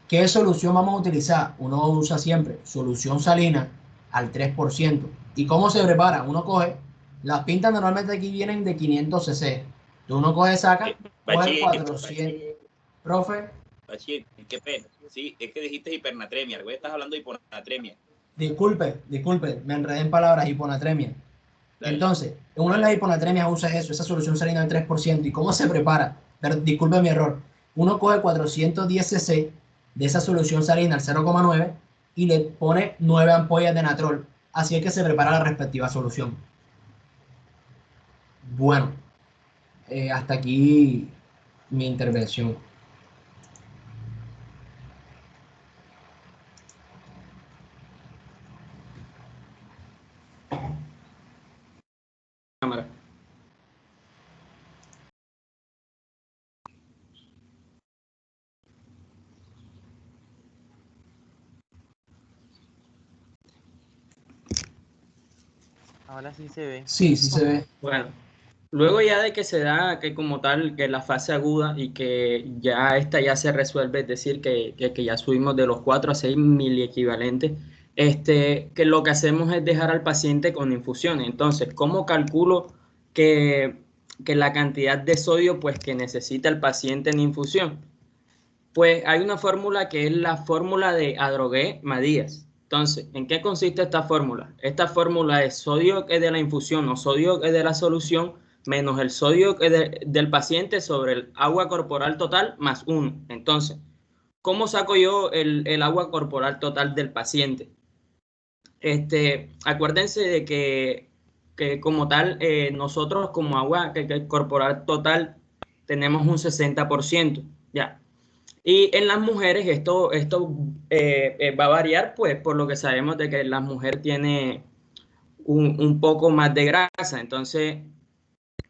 ¿qué solución vamos a utilizar? Uno usa siempre solución salina al 3%. ¿Y cómo se prepara? Uno coge, las pintas normalmente aquí vienen de 500 cc. Uno coge, saca, coge 400. Profe. Bachir, qué pena. Sí, es que dijiste hipernatremia. Recuerda, estás hablando de hiponatremia. Disculpe, me enredé en palabras, hiponatremia. Dale. Entonces, uno en las hiponatremias usa eso, esa solución salina del 3%. ¿Y cómo se prepara? Pero, disculpe mi error. Uno coge 410 cc de esa solución salina al 0,9 y le pone 9 ampollas de natrol. Así es que se prepara la respectiva solución. Bueno, hasta aquí mi intervención. Cámara. Ahora sí se ve. Sí, sí se ve. Bueno, luego ya de que se da que como tal que la fase aguda y que ya esta ya se resuelve, es decir, que ya subimos de los 4 a 6 miliequivalentes, que lo que hacemos es dejar al paciente con infusión. Entonces, ¿cómo calculo que la cantidad de sodio pues, que necesita el paciente en infusión? Pues hay una fórmula que es la fórmula de Adrogué-Madías. Entonces, ¿en qué consiste esta fórmula? Esta fórmula es sodio que es de la infusión o sodio que es de la solución menos el sodio que del paciente sobre el agua corporal total más 1. Entonces, ¿cómo saco yo el agua corporal total del paciente? Acuérdense de que como tal, nosotros como agua corporal total tenemos un 60%, ¿ya? Y en las mujeres esto va a variar, pues, por lo que sabemos de que la mujer tiene un poco más de grasa. Entonces,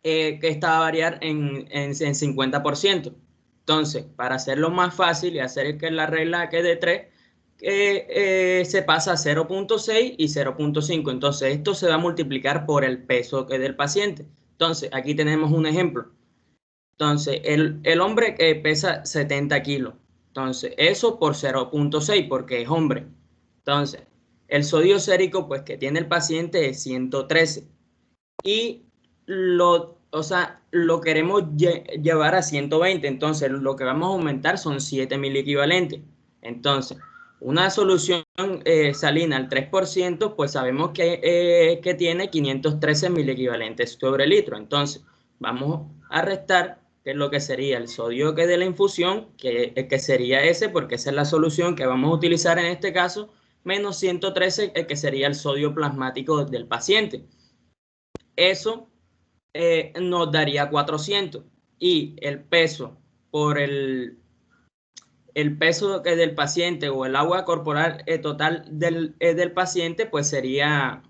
que esta va a variar en 50%. Entonces, para hacerlo más fácil y hacer que la regla quede 3, se pasa a 0.6 y 0.5. Entonces, esto se va a multiplicar por el peso que del paciente. Entonces, aquí tenemos un ejemplo. Entonces, el hombre que pesa 70 kilos. Entonces, eso por 0.6 porque es hombre. Entonces, el sodio sérico pues, que tiene el paciente es 113. Y lo queremos llevar a 120. Entonces, lo que vamos a aumentar son 7 miliequivalentes. Entonces, una solución salina al 3%, pues sabemos que tiene 513 miliequivalentes sobre litro. Entonces, vamos a restar que es lo que sería el sodio que de la infusión, que sería ese, porque esa es la solución que vamos a utilizar en este caso, menos 113, que sería el sodio plasmático del paciente. Eso nos daría 400. Y el peso por el peso que del paciente o el agua corporal total del paciente, pues sería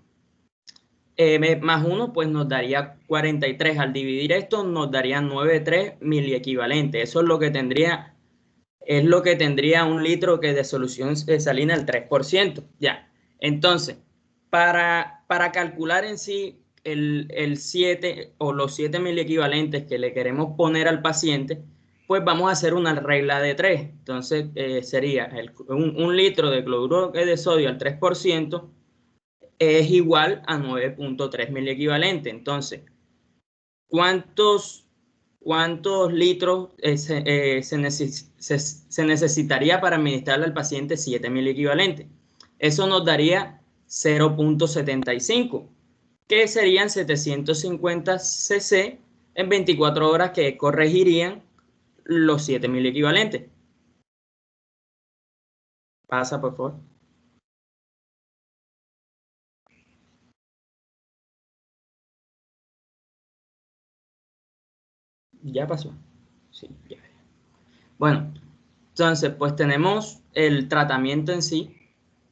más 1, pues nos daría 43. Al dividir esto nos daría 9,3 miliequivalentes. Eso es lo que tendría un litro que de solución salina al 3%. Ya. Entonces, para calcular en sí el 7 o los 7 miliequivalentes que le queremos poner al paciente, pues vamos a hacer una regla de 3. Entonces, sería un litro de cloruro de sodio al 3%, es igual a 9.3 miliequivalentes. Entonces, ¿cuántos cuántos litros se necesitaría para administrarle al paciente 7.000 equivalentes. Eso nos daría 0.75, que serían 750 cc en 24 horas, que corregirían los 7.000 equivalentes. Pasa, por favor. Ya pasó. Sí, ya. Bueno, entonces, pues tenemos el tratamiento en sí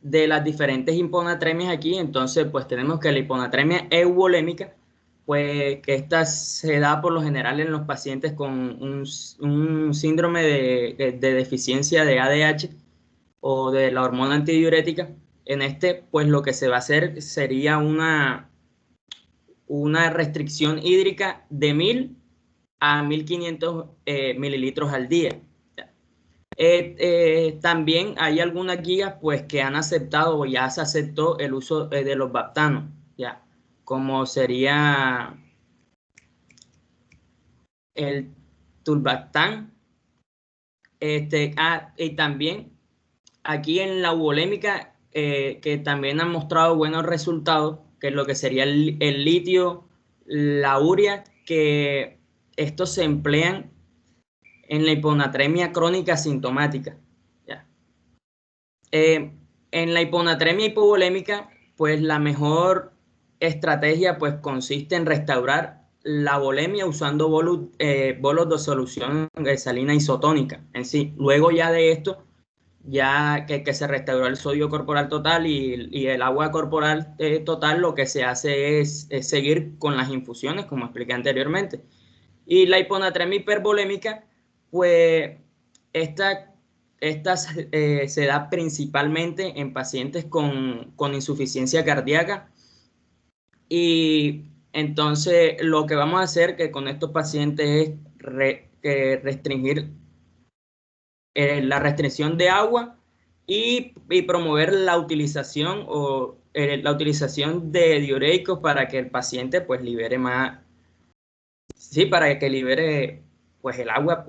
de las diferentes hiponatremias aquí. Entonces, pues tenemos que la hiponatremia euvolémica, pues que esta se da por lo general en los pacientes con un síndrome de deficiencia de ADH o de la hormona antidiurética. En este, pues lo que se va a hacer sería una restricción hídrica de 1.000 a 1.500 mililitros al día. También hay algunas guías pues que han aceptado o ya se aceptó el uso de los baptanos, ya, como sería el Tolbactam. Y también aquí en la euvolémica, que también han mostrado buenos resultados, que es lo que sería el litio, la urea, que estos se emplean en la hiponatremia crónica sintomática. ¿Ya? En la hiponatremia hipovolémica, pues la mejor estrategia pues consiste en restaurar la volemia usando bolos de solución salina isotónica en sí. Luego ya de esto, ya que se restauró el sodio corporal total y el agua corporal total, lo que se hace es seguir con las infusiones, como expliqué anteriormente. Y la hiponatremia hipervolémica, pues esta se da principalmente en pacientes con insuficiencia cardíaca. Y entonces lo que vamos a hacer que con estos pacientes es restringir la restricción de agua y promover la utilización de diuréticos para que el paciente pues libere más. Sí, para que libere pues el agua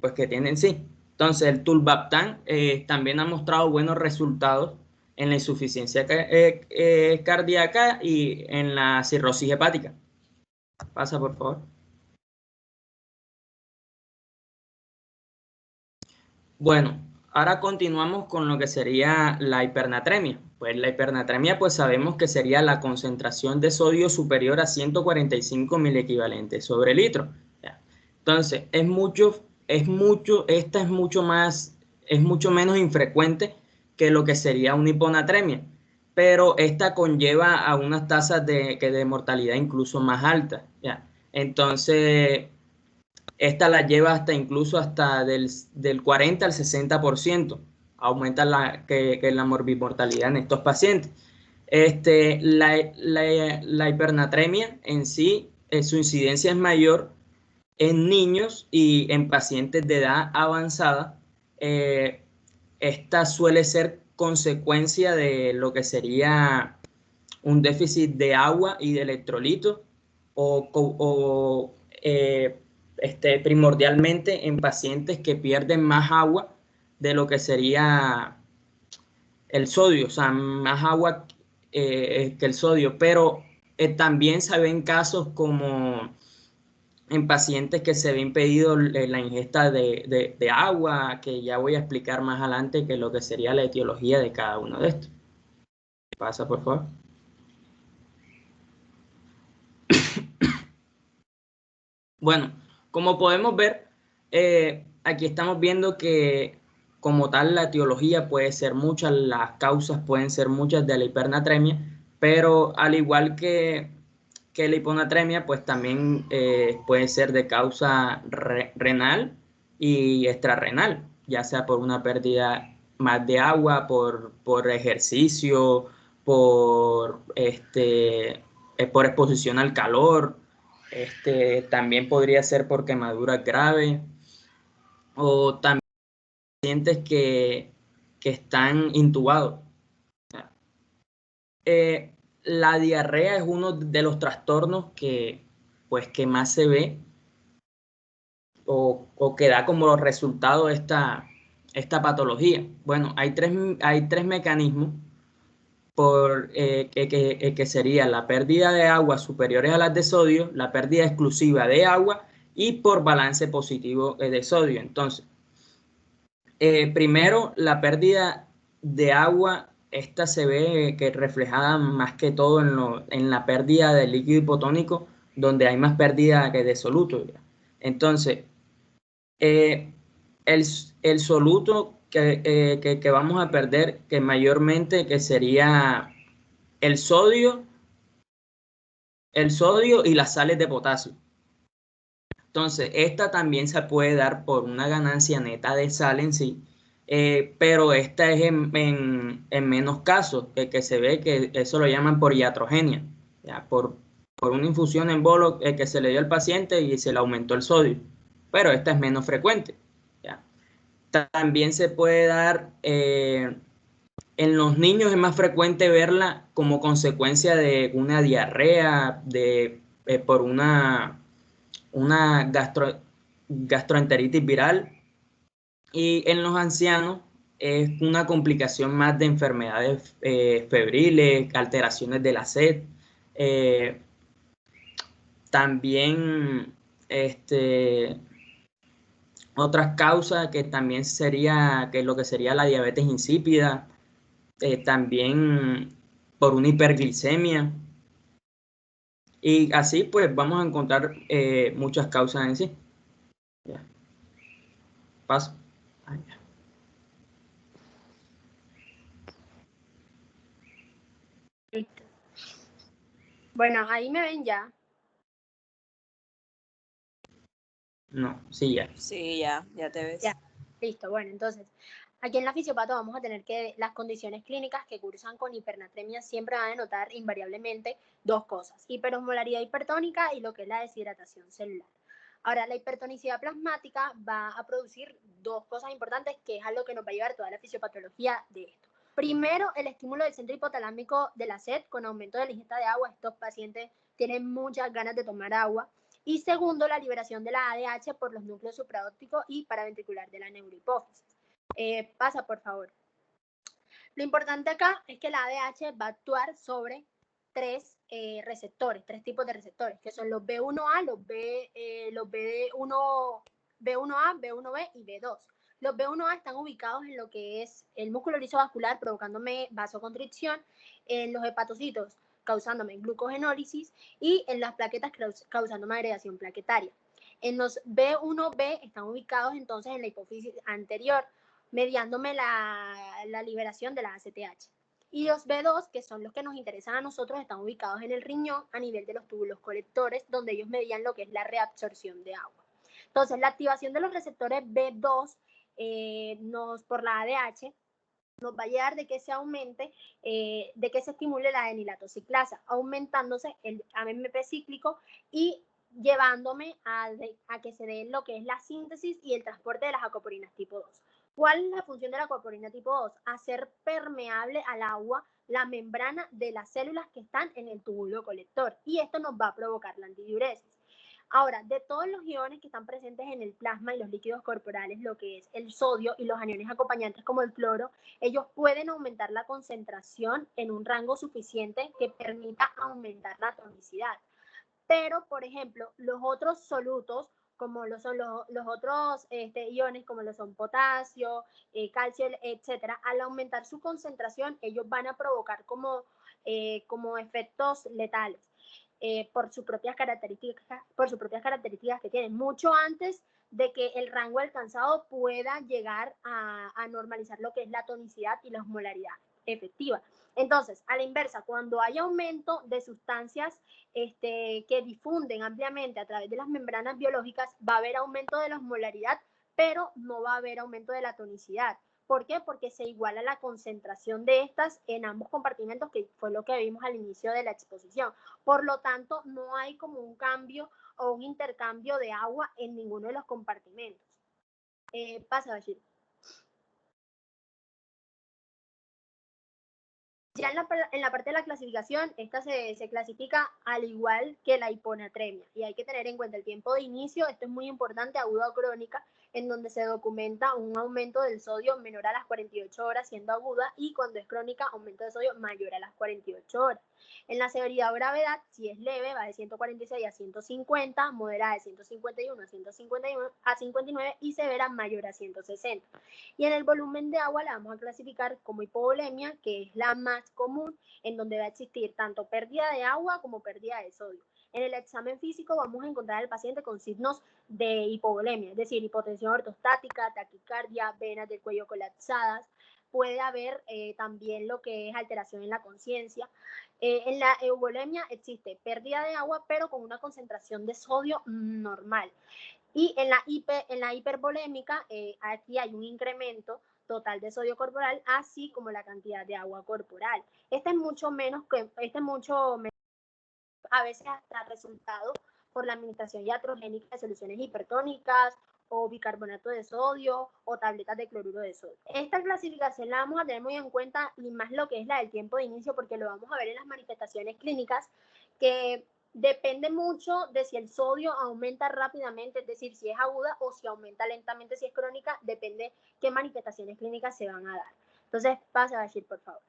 pues que tiene en sí. Entonces el Tolbactam también ha mostrado buenos resultados en la insuficiencia cardíaca y en la cirrosis hepática. Pasa, por favor. Bueno, ahora continuamos con lo que sería la hipernatremia. Pues la hipernatremia, pues sabemos que sería la concentración de sodio superior a 145 miliequivalentes sobre litro. Entonces, esta es mucho menos infrecuente que lo que sería una hiponatremia, pero esta conlleva a unas tasas de mortalidad incluso más altas, ¿ya? Entonces, esta la lleva incluso hasta del 40 al 60%, aumenta la morbimortalidad en estos pacientes. La hipernatremia en sí, su incidencia es mayor en niños y en pacientes de edad avanzada. Esta suele ser consecuencia de lo que sería un déficit de agua y de electrolitos primordialmente en pacientes que pierden más agua de lo que sería el sodio, o sea, más agua que el sodio, pero también se ven casos como en pacientes que se ve impedido la ingesta de agua, que ya voy a explicar más adelante que lo que sería la etiología de cada uno de estos. Pasa, por favor. Bueno, como podemos ver, aquí estamos viendo que como tal la etiología puede ser muchas, las causas pueden ser muchas de la hipernatremia, pero al igual que la hiponatremia, pues también puede ser de causa renal y extrarrenal, ya sea por una pérdida más de agua, por ejercicio, por exposición al calor. También podría ser por quemaduras graves o también pacientes que están intubados. La diarrea es uno de los trastornos que más se ve o que da como resultado esta patología? Bueno, hay tres mecanismos que sería la pérdida de agua superiores a las de sodio, la pérdida exclusiva de agua y por balance positivo de sodio. Entonces, primero, la pérdida de agua, esta se ve que reflejada más que todo en la pérdida del líquido hipotónico, donde hay más pérdida que de soluto. Entonces, el soluto que vamos a perder, que mayormente que sería el sodio y las sales de potasio. Entonces, esta también se puede dar por una ganancia neta de sal en sí, pero esta es en menos casos, que se ve que eso lo llaman por iatrogenia, ya, por una infusión en bolo que se le dio al paciente y se le aumentó el sodio, pero esta es menos frecuente. Ya. También se puede dar, en los niños es más frecuente verla como consecuencia de una diarrea, por una gastroenteritis viral, y en los ancianos es una complicación más de enfermedades febriles, alteraciones de la sed. También otras causas que también sería que lo que sería la diabetes insípida, también por una hiperglicemia. Y así pues vamos a encontrar muchas causas en sí. Ya. Paso. Ay, ya. Listo. Bueno, ahí me ven ya. No, sí, ya. Sí, ya te ves. Ya. Listo, bueno, entonces, aquí en la fisiopato vamos a tener que las condiciones clínicas que cursan con hipernatremia siempre van a notar invariablemente dos cosas: hiperosmolaridad hipertónica y lo que es la deshidratación celular. Ahora, la hipertonicidad plasmática va a producir dos cosas importantes, que es a lo que nos va a llevar toda la fisiopatología de esto. Primero, el estímulo del centro hipotalámico de la sed con aumento de la ingesta de agua. Estos pacientes tienen muchas ganas de tomar agua. Y segundo, la liberación de la ADH por los núcleos supraópticos y paraventricular de la neurohipófisis. Pasa, por favor. Lo importante acá es que la ADH va a actuar sobre tres receptores, tres tipos de receptores, que son los B1A, los B1A, B1B y B2. Los B1A están ubicados en lo que es el músculo lisovascular, provocándome vasoconstricción, en los hepatocitos, causándome glucogenólisis, y en las plaquetas, causándome agregación plaquetaria. En los B1B están ubicados entonces en la hipófisis anterior, mediándome la liberación de la ACTH. Y los B2, que son los que nos interesan a nosotros, están ubicados en el riñón a nivel de los túbulos colectores, donde ellos median lo que es la reabsorción de agua. Entonces, la activación de los receptores B2 por la ADH nos va a llevar de que se aumente, de que se estimule la adenilatociclasa, aumentándose el AMP cíclico y llevándome a que se dé lo que es la síntesis y el transporte de las acoporinas tipo 2. ¿Cuál es la función de la acoporina tipo 2? Hacer permeable al agua la membrana de las células que están en el túbulo colector, y esto nos va a provocar la antidiuresis. Ahora, de todos los iones que están presentes en el plasma y los líquidos corporales, lo que es el sodio y los aniones acompañantes como el cloro, ellos pueden aumentar la concentración en un rango suficiente que permita aumentar la tonicidad. Pero, por ejemplo, los otros solutos, como lo son los otros iones, como lo son potasio, calcio, etcétera, al aumentar su concentración, ellos van a provocar como efectos letales. Por sus propias características que tienen, mucho antes de que el rango alcanzado pueda llegar a normalizar lo que es la tonicidad y la osmolaridad efectiva. Entonces, a la inversa, cuando hay aumento de sustancias que difunden ampliamente a través de las membranas biológicas, va a haber aumento de la osmolaridad, pero no va a haber aumento de la tonicidad. ¿Por qué? Porque se iguala la concentración de estas en ambos compartimentos, que fue lo que vimos al inicio de la exposición. Por lo tanto, no hay como un cambio o un intercambio de agua en ninguno de los compartimentos. Pasa, Bashir. Ya en la parte de la clasificación, esta se clasifica al igual que la hiponatremia. Y hay que tener en cuenta el tiempo de inicio, esto es muy importante, aguda o crónica, en donde se documenta un aumento del sodio menor a las 48 horas siendo aguda, y cuando es crónica, aumento de sodio mayor a las 48 horas. En la severidad o gravedad, si es leve, va de 146 a 150, moderada de 151 a 151 a 59 y severa mayor a 160. Y en el volumen de agua la vamos a clasificar como hipovolemia, que es la más común, en donde va a existir tanto pérdida de agua como pérdida de sodio. En el examen físico vamos a encontrar al paciente con signos de hipovolemia, es decir, hipotensión ortostática, taquicardia, venas del cuello colapsadas. Puede haber también lo que es alteración en la conciencia. En la euvolemia existe pérdida de agua, pero con una concentración de sodio normal. Y en la hipervolémica, aquí hay un incremento total de sodio corporal, así como la cantidad de agua corporal. Este es mucho menos, a veces hasta resultado por la administración iatrogénica de soluciones hipertónicas o bicarbonato de sodio o tabletas de cloruro de sodio. Esta clasificación la vamos a tener muy en cuenta, y más lo que es la del tiempo de inicio, porque lo vamos a ver en las manifestaciones clínicas, que depende mucho de si el sodio aumenta rápidamente, es decir, si es aguda, o si aumenta lentamente, si es crónica, depende qué manifestaciones clínicas se van a dar. Entonces, pasa a decir, por favor.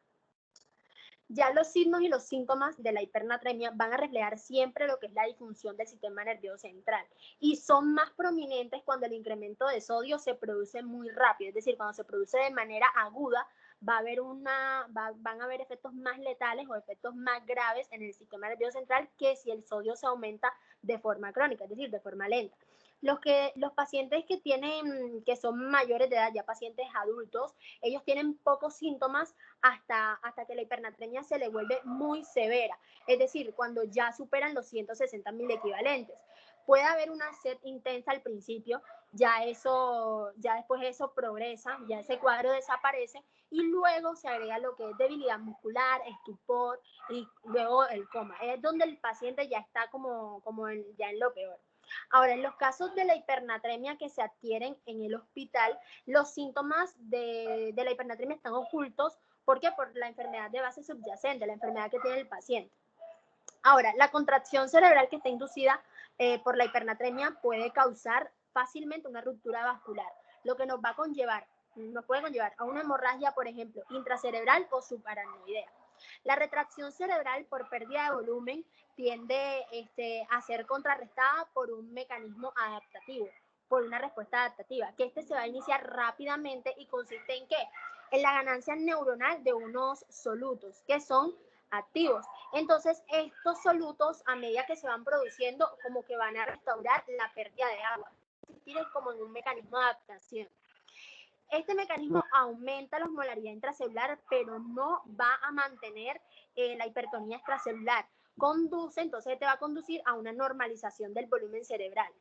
Ya los signos y los síntomas de la hipernatremia van a reflejar siempre lo que es la disfunción del sistema nervioso central, y son más prominentes cuando el incremento de sodio se produce muy rápido, es decir, cuando se produce de manera aguda, van a haber efectos más letales o efectos más graves en el sistema nervioso central que si el sodio se aumenta de forma crónica, es decir, de forma lenta. Los pacientes que son mayores de edad, ya pacientes adultos, ellos tienen pocos síntomas hasta que la hipernatremia se le vuelve muy severa, es decir, cuando ya superan los 160.000 equivalentes. Puede haber una sed intensa al principio, ya después eso progresa, ya ese cuadro desaparece, y luego se agrega lo que es debilidad muscular, estupor y luego el coma. Es donde el paciente ya está ya en lo peor. Ahora, en los casos de la hipernatremia que se adquieren en el hospital, los síntomas de la hipernatremia están ocultos. ¿Por qué? Por la enfermedad de base subyacente, la enfermedad que tiene el paciente. Ahora, la contracción cerebral que está inducida por la hipernatremia puede causar fácilmente una ruptura vascular, lo que nos puede conllevar a una hemorragia, por ejemplo, intracerebral o subaracnoidea. La retracción cerebral por pérdida de volumen tiende a ser contrarrestada por un mecanismo adaptativo, por una respuesta adaptativa, que se va a iniciar rápidamente y consiste en ¿qué? En la ganancia neuronal de unos solutos que son activos. Entonces, estos solutos, a medida que se van produciendo, como que van a restaurar la pérdida de agua. Es como en un mecanismo de adaptación. Este mecanismo aumenta la osmolaridad intracelular, pero no va a mantener la hipertonía extracelular. Entonces te va a conducir a una normalización del volumen cerebral.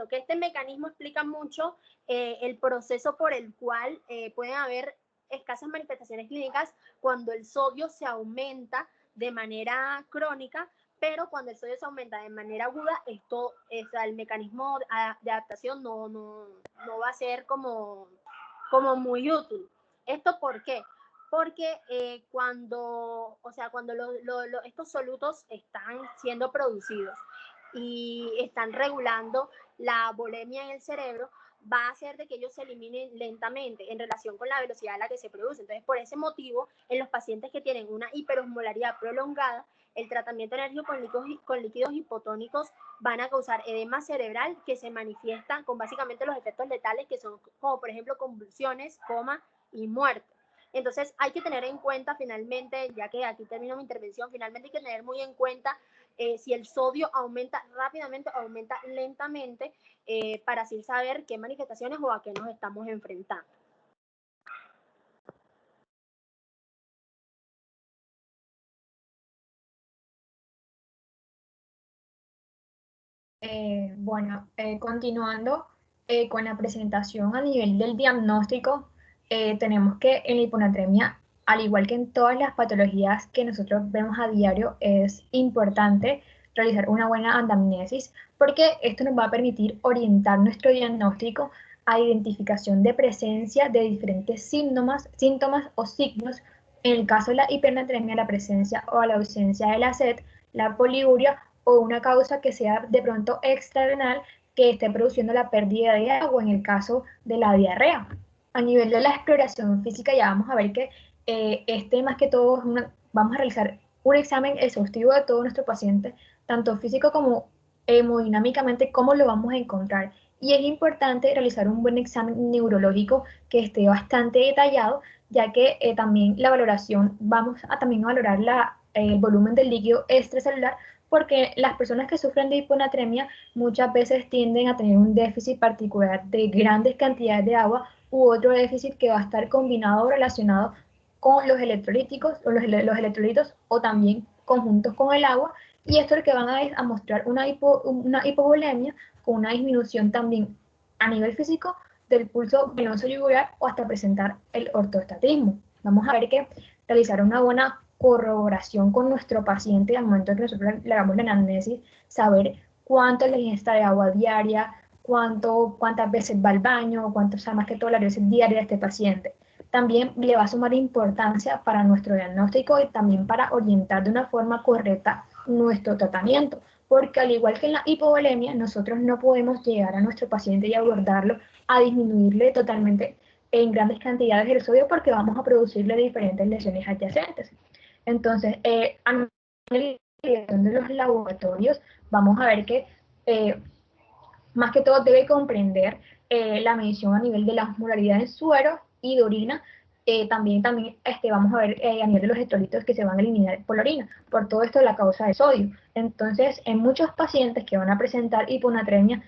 Que este mecanismo explica mucho el proceso por el cual pueden haber escasas manifestaciones clínicas cuando el sodio se aumenta de manera crónica, pero cuando el sodio se aumenta de manera aguda, el mecanismo de adaptación no va a ser como muy útil. ¿Esto por qué? Porque cuando estos solutos están siendo producidos y están regulando la volemia en el cerebro, va a hacer de que ellos se eliminen lentamente en relación con la velocidad a la que se produce. Entonces, por ese motivo, en los pacientes que tienen una hiperosmolaridad prolongada, el tratamiento enérgico con líquidos hipotónicos van a causar edema cerebral que se manifiesta con básicamente los efectos letales, que son como por ejemplo convulsiones, coma y muerte. Entonces hay que tener en cuenta finalmente, ya que aquí termino mi intervención, finalmente hay que tener muy en cuenta si el sodio aumenta rápidamente o aumenta lentamente, para así saber qué manifestaciones o a qué nos estamos enfrentando. Continuando con la presentación a nivel del diagnóstico, tenemos que en la hiponatremia, al igual que en todas las patologías que nosotros vemos a diario, es importante realizar una buena anamnesis, porque esto nos va a permitir orientar nuestro diagnóstico a identificación de presencia de diferentes síntomas o signos En el caso de la hipernatremia, la presencia o la ausencia de la sed, la poliuria o una causa que sea de pronto extrarenal que esté produciendo la pérdida de agua en el caso de la diarrea. A nivel de la exploración física ya vamos a ver que más que todo vamos a realizar un examen exhaustivo de todo nuestro paciente, tanto físico como hemodinámicamente, cómo lo vamos a encontrar. Y es importante realizar un buen examen neurológico que esté bastante detallado, ya que también la valoración, vamos a también valorar el volumen del líquido extracelular, porque las personas que sufren de hiponatremia muchas veces tienden a tener un déficit particular de grandes cantidades de agua u otro déficit que va a estar combinado o relacionado con los electrolíticos o los electrolitos o también conjuntos con el agua, y esto es lo que van a mostrar una hipovolemia con una disminución también a nivel físico del pulso venoso yugular o hasta presentar el ortostatismo. Vamos a ver que realizar una buena corroboración con nuestro paciente al momento que nosotros le hagamos la anamnesis, saber cuánto es la ingesta de agua diaria, cuántas veces va al baño, más que todo la veces diaria de este paciente. También le va a sumar importancia para nuestro diagnóstico y también para orientar de una forma correcta nuestro tratamiento, porque al igual que en la hipovolemia, nosotros no podemos llegar a nuestro paciente y abordarlo a disminuirle totalmente en grandes cantidades el sodio porque vamos a producirle diferentes lesiones adyacentes. Entonces, a nivel de los laboratorios, vamos a ver que más que todo debe comprender la medición a nivel de la osmolaridad en suero y de orina. También vamos a ver a nivel de los electrolitos que se van a eliminar por la orina, por todo esto la causa de sodio. Entonces, en muchos pacientes que van a presentar hiponatremia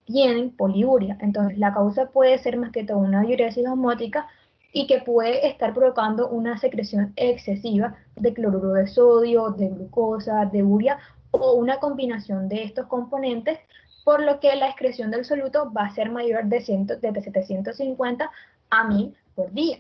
tienen poliuria. Entonces, la causa puede ser más que todo una diuresis osmótica y que puede estar provocando una secreción excesiva de cloruro de sodio, de glucosa, de urea o una combinación de estos componentes, por lo que la excreción del soluto va a ser mayor de 750 a 1000 por día.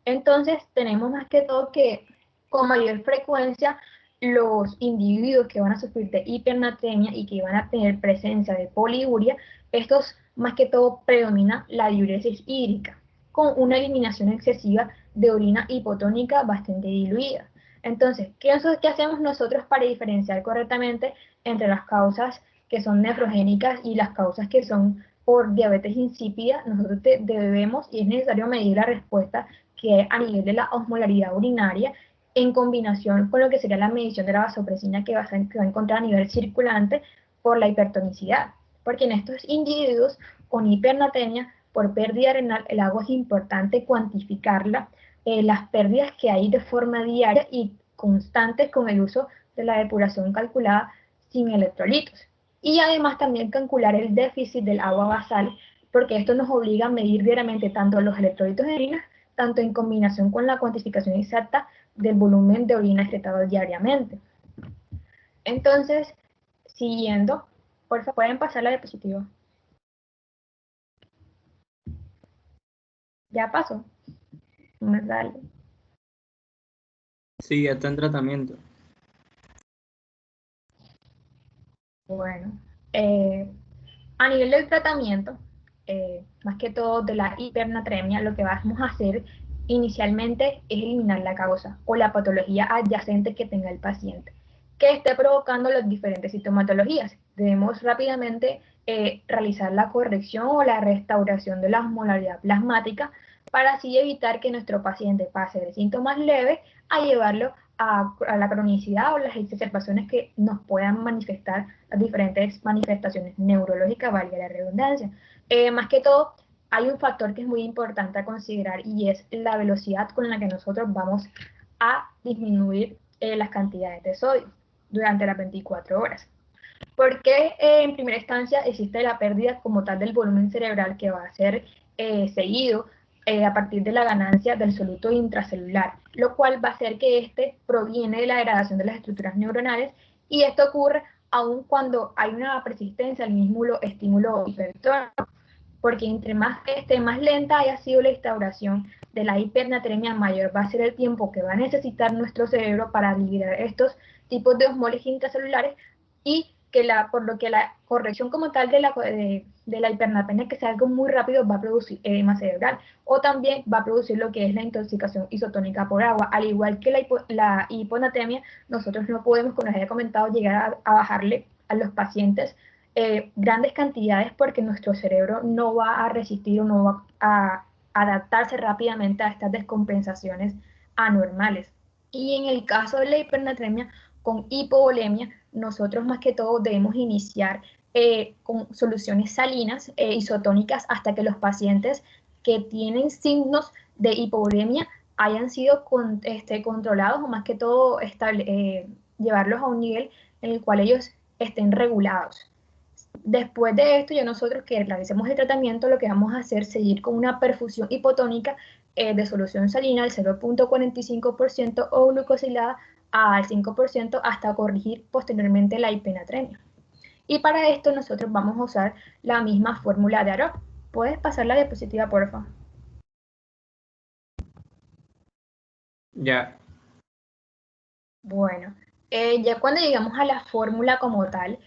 Entonces, tenemos más que todo que con mayor frecuencia los individuos que van a sufrir de hipernatremia y que van a tener presencia de poliuria, estos más que todo predomina la diuresis hídrica, con una eliminación excesiva de orina hipotónica bastante diluida. Entonces, ¿qué hacemos nosotros para diferenciar correctamente entre las causas que son nefrogénicas y las causas que son por diabetes insípida? Nosotros debemos y es necesario medir la respuesta que a nivel de la osmolaridad urinaria en combinación con lo que sería la medición de la vasopresina que va a encontrar a nivel circulante por la hipertonicidad. Porque en estos individuos con hipernatremia por pérdida renal, el agua es importante cuantificarla, las pérdidas que hay de forma diaria y constantes con el uso de la depuración calculada sin electrolitos. Y además también calcular el déficit del agua basal, porque esto nos obliga a medir diariamente tanto los electrolitos de orina, tanto en combinación con la cuantificación exacta del volumen de orina excretado diariamente. Entonces, siguiendo, por favor, pueden pasar la diapositiva. Ya pasó. Me sale. Sí, está en tratamiento. Bueno, a nivel del tratamiento, más que todo de la hipernatremia, lo que vamos a hacer inicialmente es eliminar la causa o la patología adyacente que tenga el paciente, que esté provocando las diferentes sintomatologías. Debemos rápidamente realizar la corrección o la restauración de la osmolaridad plasmática para así evitar que nuestro paciente pase de síntomas leves a llevarlo a la cronicidad o las exacerbaciones que nos puedan manifestar las diferentes manifestaciones neurológicas, valga la redundancia. Más que todo, hay un factor que es muy importante a considerar y es la velocidad con la que nosotros vamos a disminuir las cantidades de sodio durante las 24 horas. Porque en primera instancia existe la pérdida como tal del volumen cerebral que va a ser seguido a partir de la ganancia del soluto intracelular, lo cual va a hacer que este proviene de la degradación de las estructuras neuronales, y esto ocurre aun cuando hay una persistencia al mismo estímulo hipertónico, porque entre más lenta haya sido la instauración de la hipernatremia, mayor va a ser el tiempo que va a necesitar nuestro cerebro para liberar estos tipos de osmoles intracelulares y por lo que la corrección como tal de la hipernatremia, que sea algo muy rápido, va a producir edema cerebral, o también va a producir lo que es la intoxicación isotónica por agua. Al igual que la hiponatremia, nosotros no podemos, como les había comentado, llegar a bajarle a los pacientes grandes cantidades, porque nuestro cerebro no va a resistir o no va a adaptarse rápidamente a estas descompensaciones anormales. Y en el caso de la hipernatremia con hipovolemia, nosotros más que todo debemos iniciar con soluciones salinas isotónicas hasta que los pacientes que tienen signos de hipovolemia hayan sido controlados, o más que todo llevarlos a un nivel en el cual ellos estén regulados. Después de esto, ya nosotros que realicemos el tratamiento, lo que vamos a hacer es seguir con una perfusión hipotónica de solución salina al 0.45% o glucosilada al 5% hasta corregir posteriormente la hipenatremia. Y para esto nosotros vamos a usar la misma fórmula de Arop. ¿Puedes pasar la diapositiva, por favor? Ya. Bueno, ya cuando llegamos a la fórmula como tal,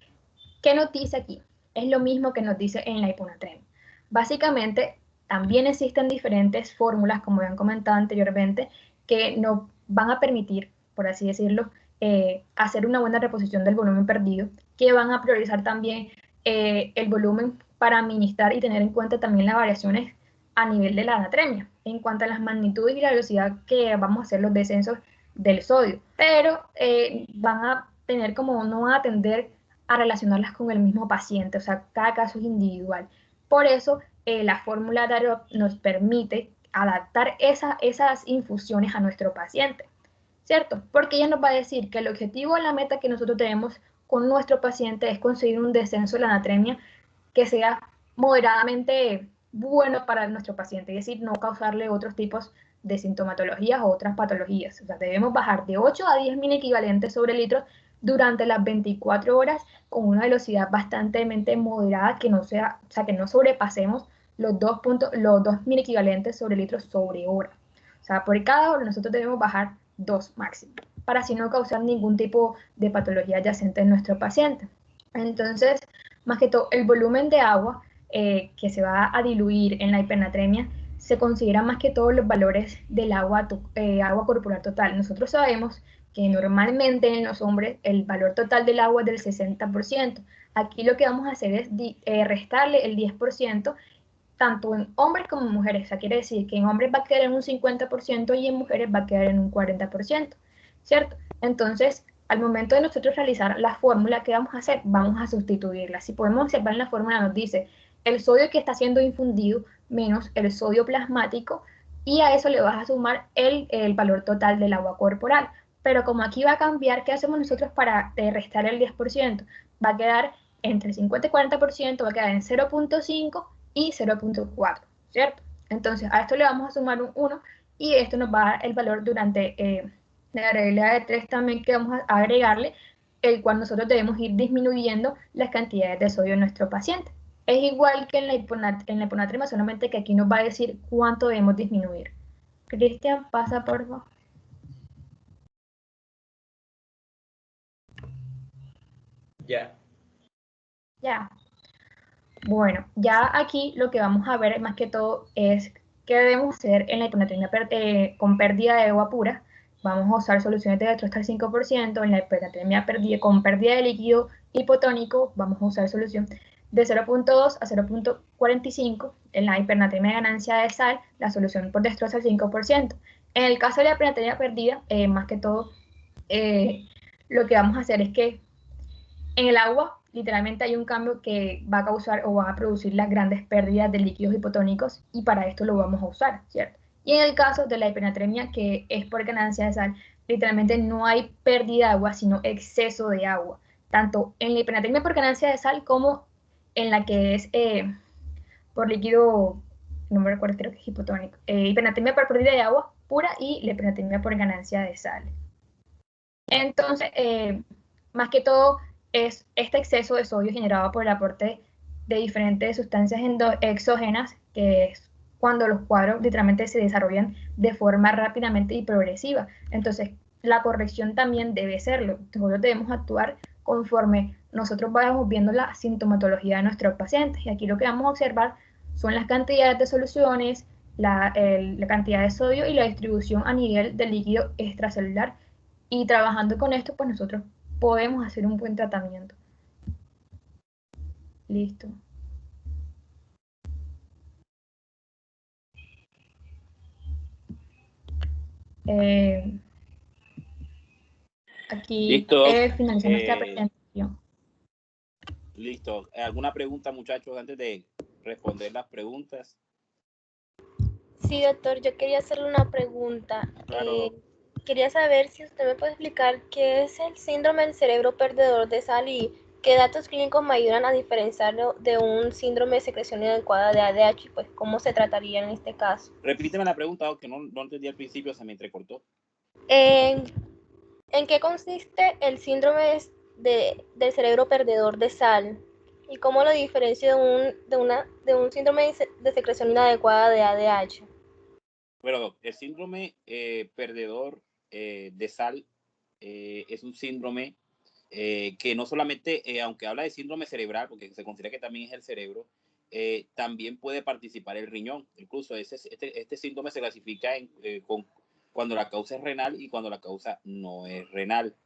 ¿qué nos dice aquí? Es lo mismo que nos dice en la hiponatremia. Básicamente, también existen diferentes fórmulas, como habían comentado anteriormente, que nos van a permitir, por así decirlo, hacer una buena reposición del volumen perdido, que van a priorizar también el volumen para administrar y tener en cuenta también las variaciones a nivel de la anatremia, en cuanto a las magnitudes y la velocidad que vamos a hacer los descensos del sodio, pero van a tener como, no van a tender a relacionarlas con el mismo paciente, o sea, cada caso es individual. Por eso, la fórmula de Arop nos permite adaptar esas infusiones a nuestro paciente, ¿cierto? Porque ella nos va a decir que el objetivo o la meta que nosotros tenemos con nuestro paciente es conseguir un descenso de la anatremia que sea moderadamente bueno para nuestro paciente, es decir, no causarle otros tipos de sintomatologías o otras patologías. O sea, debemos bajar de 8 a 10 mil equivalentes sobre litro durante las 24 horas con una velocidad bastante moderada, que no sea, o sea, que no sobrepasemos los 2 mil equivalentes sobre litros sobre hora. O sea, por cada hora nosotros debemos bajar 2 máximo, para así no causar ningún tipo de patología adyacente en nuestro paciente. Entonces, más que todo, el volumen de agua que se va a diluir en la hipernatremia se considera más que todo los valores del agua corporal total. Nosotros sabemos que normalmente en los hombres el valor total del agua es del 60%. Aquí lo que vamos a hacer es restarle el 10%, tanto en hombres como en mujeres. O sea, quiere decir que en hombres va a quedar en un 50% y en mujeres va a quedar en un 40%, ¿cierto? Entonces, al momento de nosotros realizar la fórmula, ¿qué vamos a hacer? Vamos a sustituirla. Si podemos observar en la fórmula, nos dice el sodio que está siendo infundido menos el sodio plasmático, y a eso le vas a sumar el valor total del agua corporal. Pero como aquí va a cambiar, ¿qué hacemos nosotros para restar el 10%? Va a quedar entre 50 y 40%, va a quedar en 0.5 y 0.4, ¿cierto? Entonces a esto le vamos a sumar un 1 y esto nos va a dar el valor durante la regla de 3 también, que vamos a agregarle, el cual nosotros debemos ir disminuyendo las cantidades de sodio en nuestro paciente. Es igual que en la hiponatremia, solamente que aquí nos va a decir cuánto debemos disminuir. Cristian, pasa por favor. Ya. Ya. Bueno, ya aquí lo que vamos a ver más que todo es qué debemos hacer en la hiponatremia con pérdida de agua pura. Vamos a usar soluciones de dextrosa al 5%. En la hiponatremia con pérdida de líquido hipotónico, vamos a usar solución de 0.2 a 0.45. En la hipernatremia de ganancia de sal, la solución por dextrosa al 5%. En el caso de la hipernatremia perdida, más que todo, lo que vamos a hacer es que en el agua literalmente hay un cambio que va a causar o va a producir las grandes pérdidas de líquidos hipotónicos, y para esto lo vamos a usar, ¿cierto? Y en el caso de la hipernatremia, que es por ganancia de sal, literalmente no hay pérdida de agua, sino exceso de agua, tanto en la hipernatremia por ganancia de sal como en la que es por líquido, no me recuerdo, creo que es hipotónico, hipernatremia por pérdida de agua pura y la hipernatremia por ganancia de sal. Entonces, más que todo, es este exceso de sodio generado por el aporte de diferentes sustancias exógenas, que es cuando los cuadros literalmente se desarrollan de forma rápidamente y progresiva. Entonces, la corrección también debe serlo. Nosotros debemos actuar conforme nosotros vamos viendo la sintomatología de nuestros pacientes. Y aquí lo que vamos a observar son las cantidades de soluciones, la cantidad de sodio y la distribución a nivel del líquido extracelular. Y trabajando con esto, pues nosotros podemos hacer un buen tratamiento. Listo. Aquí Listo. finaliza nuestra presentación. Listo. ¿Alguna pregunta, muchachos, antes de responder las preguntas? Sí, doctor, yo quería hacerle una pregunta. Claro. Quería saber si usted me puede explicar qué es el síndrome del cerebro perdedor de sal y qué datos clínicos me ayudan a diferenciarlo de un síndrome de secreción inadecuada de ADH, pues cómo se trataría en este caso. Repíteme la pregunta, que no entendí al principio, se me entrecortó. ¿En qué consiste el síndrome del cerebro perdedor de sal? ¿Y cómo lo diferencio de un síndrome de secreción inadecuada de ADH? Bueno, el síndrome perdedor de sal es un síndrome que no solamente, aunque habla de síndrome cerebral, porque se considera que también es el cerebro, también puede participar el riñón. Incluso este síndrome se clasifica cuando la causa es renal y cuando la causa no es renal.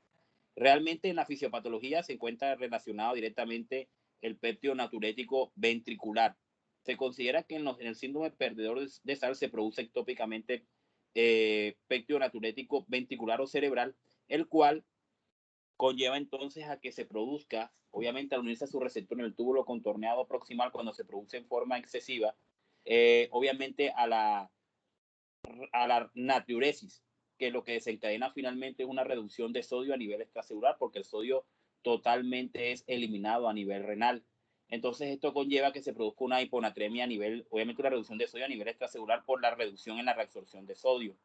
Realmente en la fisiopatología se encuentra relacionado directamente el péptido natriurético ventricular. Se considera que en el síndrome perdedor de sal se produce ectópicamente péptido natriurético ventricular o cerebral, el cual conlleva entonces a que se produzca, obviamente al unirse a su receptor en el túbulo contorneado proximal, cuando se produce en forma excesiva, obviamente a la natriuresis, que lo que desencadena finalmente es una reducción de sodio a nivel extracelular, porque el sodio totalmente es eliminado a nivel renal. Entonces esto conlleva que se produzca una hiponatremia a nivel, obviamente una reducción de sodio a nivel extracelular por la reducción en la reabsorción de sodio.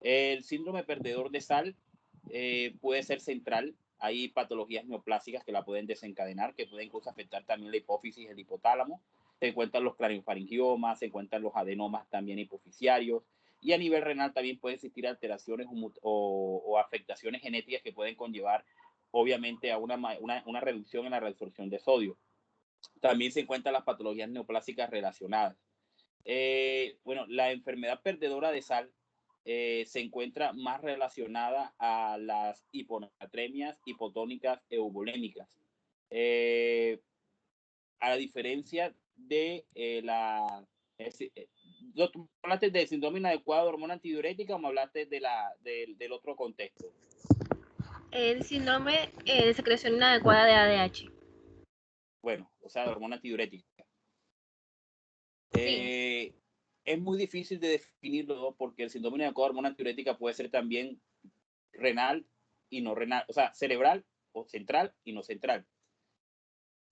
El síndrome perdedor de sal puede ser central. Hay patologías neoplásicas que la pueden desencadenar, que pueden incluso afectar también la hipófisis y el hipotálamo. Se encuentran los craniofaringiomas, se encuentran los adenomas también hipofisiarios. Y a nivel renal también pueden existir alteraciones o afectaciones genéticas que pueden conllevar, obviamente, a una reducción en la reabsorción de sodio. También se encuentran las patologías neoplásicas relacionadas. Bueno, la enfermedad perdedora de sal se encuentra más relacionada a las hiponatremias hipotónicas eubolémicas. A la diferencia de ¿tú hablaste de síndrome inadecuado de hormona antidiurética o me hablaste del otro contexto? El síndrome de secreción inadecuada de ADH. Bueno, o sea, de hormona antidiurética. Sí. Es muy difícil de definirlo porque el síndrome inadecuado de hormona antidiurética puede ser también renal y no renal, o sea, cerebral o central y no central.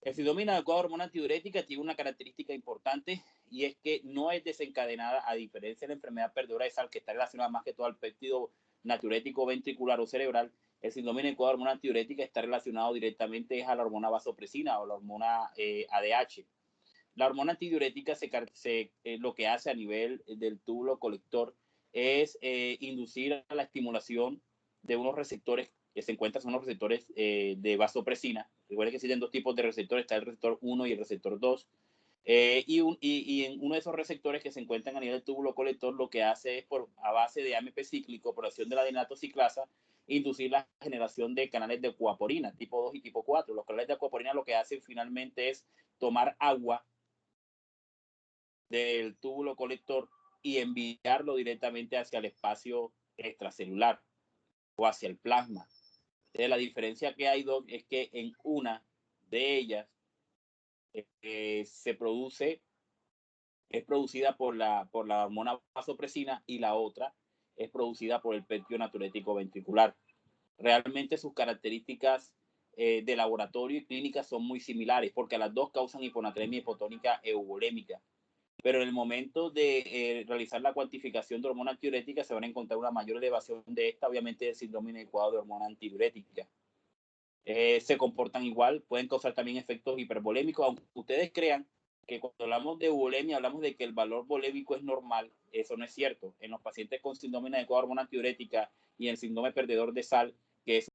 El síndrome inadecuado de hormona antidiurética tiene una característica importante y es que no es desencadenada, a diferencia de la enfermedad perdedora de sal, que está relacionada más que todo al péptido natriurético ventricular o cerebral. El síndrome inadecuado de hormona antidiurética está relacionado directamente a la hormona vasopresina o la hormona ADH. La hormona antidiurética lo que hace a nivel del túbulo colector es inducir a la estimulación de unos receptores que se encuentran, son los receptores de vasopresina. Recuerden que existen dos tipos de receptores, está el receptor 1 y el receptor 2. Y en uno de esos receptores que se encuentran a nivel del túbulo colector, lo que hace es, a base de AMP cíclico, por acción de la adenatociclasa, inducir la generación de canales de acuaporina, tipo 2 y tipo 4. Los canales de acuaporina lo que hacen finalmente es tomar agua del túbulo colector y enviarlo directamente hacia el espacio extracelular o hacia el plasma. Entonces, la diferencia que hay, Doc, es que en una de ellas es producida por la hormona vasopresina y la otra es producida por el péptido natriurético ventricular. Realmente sus características de laboratorio y clínica son muy similares porque las dos causan hiponatremia hipotónica eubolémica. Pero en el momento de realizar la cuantificación de hormona antidiurética se van a encontrar una mayor elevación de esta, obviamente, del síndrome inadecuado de hormona antidiurética. Se comportan igual, pueden causar también efectos hipervolémicos, aunque ustedes crean que cuando hablamos de eubolemia hablamos de que el valor volémico es normal. Eso no es cierto. En los pacientes con síndrome inadecuado de hormona antidiurética y el síndrome perdedor de sal, que es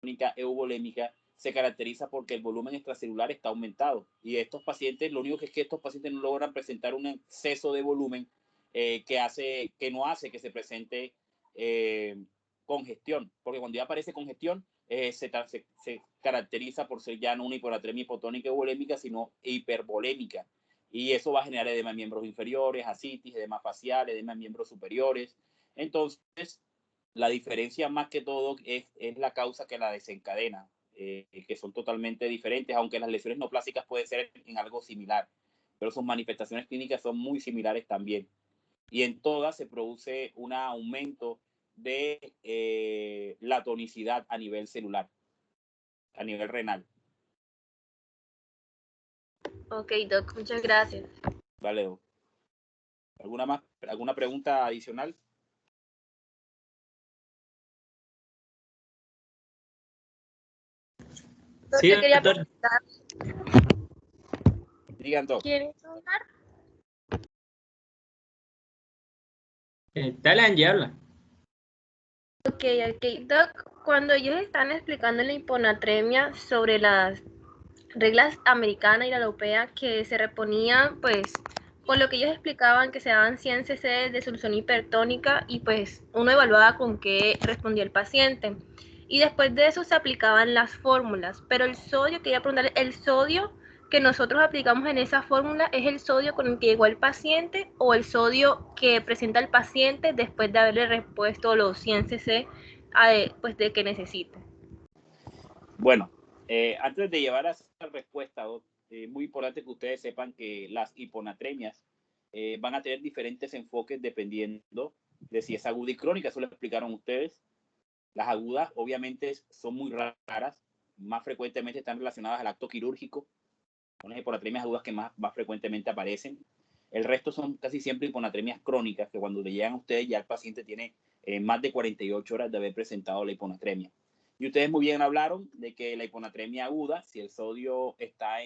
crónica eubolémica, se caracteriza porque el volumen extracelular está aumentado. Y estos pacientes, lo único que es que estos pacientes no logran presentar un exceso de volumen que no hace que se presente congestión, porque cuando ya aparece congestión, se caracteriza por ser ya no una hiponatremia hipotónica eubolémica, sino hipervolémica. Y eso va a generar edema en miembros inferiores, ascitis, edema facial, edema en miembros superiores. Entonces, la diferencia más que todo es la causa que la desencadena, que son totalmente diferentes, aunque las lesiones neoplásicas pueden ser en algo similar, pero sus manifestaciones clínicas son muy similares también. Y en todas se produce un aumento de la tonicidad a nivel celular, a nivel renal. Ok, Doc, muchas gracias. Vale, Doc. ¿Alguna pregunta adicional? Sí, Te quería doctor. preguntar, Digan, Doc. ¿quieres hablar? Dale, Angie, habla. Ok, Doc, cuando ellos están explicando la hiponatremia sobre las reglas americanas y la europea que se reponían, pues, con lo que ellos explicaban que se daban 100 cc de solución hipertónica y pues uno evaluaba con qué respondía el paciente. Y después de eso se aplicaban las fórmulas, pero el sodio, quería preguntarle, ¿el sodio que nosotros aplicamos en esa fórmula es el sodio con el que llegó el paciente o el sodio que presenta el paciente después de haberle repuesto los 100 cc pues, de que necesite? Bueno, antes de llevar a esa respuesta, muy importante que ustedes sepan que las hiponatremias van a tener diferentes enfoques dependiendo de si es aguda y crónica. Eso lo explicaron ustedes. Las agudas obviamente son muy raras, más frecuentemente están relacionadas al acto quirúrgico, son las hiponatremias agudas que más frecuentemente aparecen. El resto son casi siempre hiponatremias crónicas, que cuando le llegan a ustedes ya el paciente tiene más de 48 horas de haber presentado la hiponatremia. Y ustedes muy bien hablaron de que la hiponatremia aguda, si el sodio está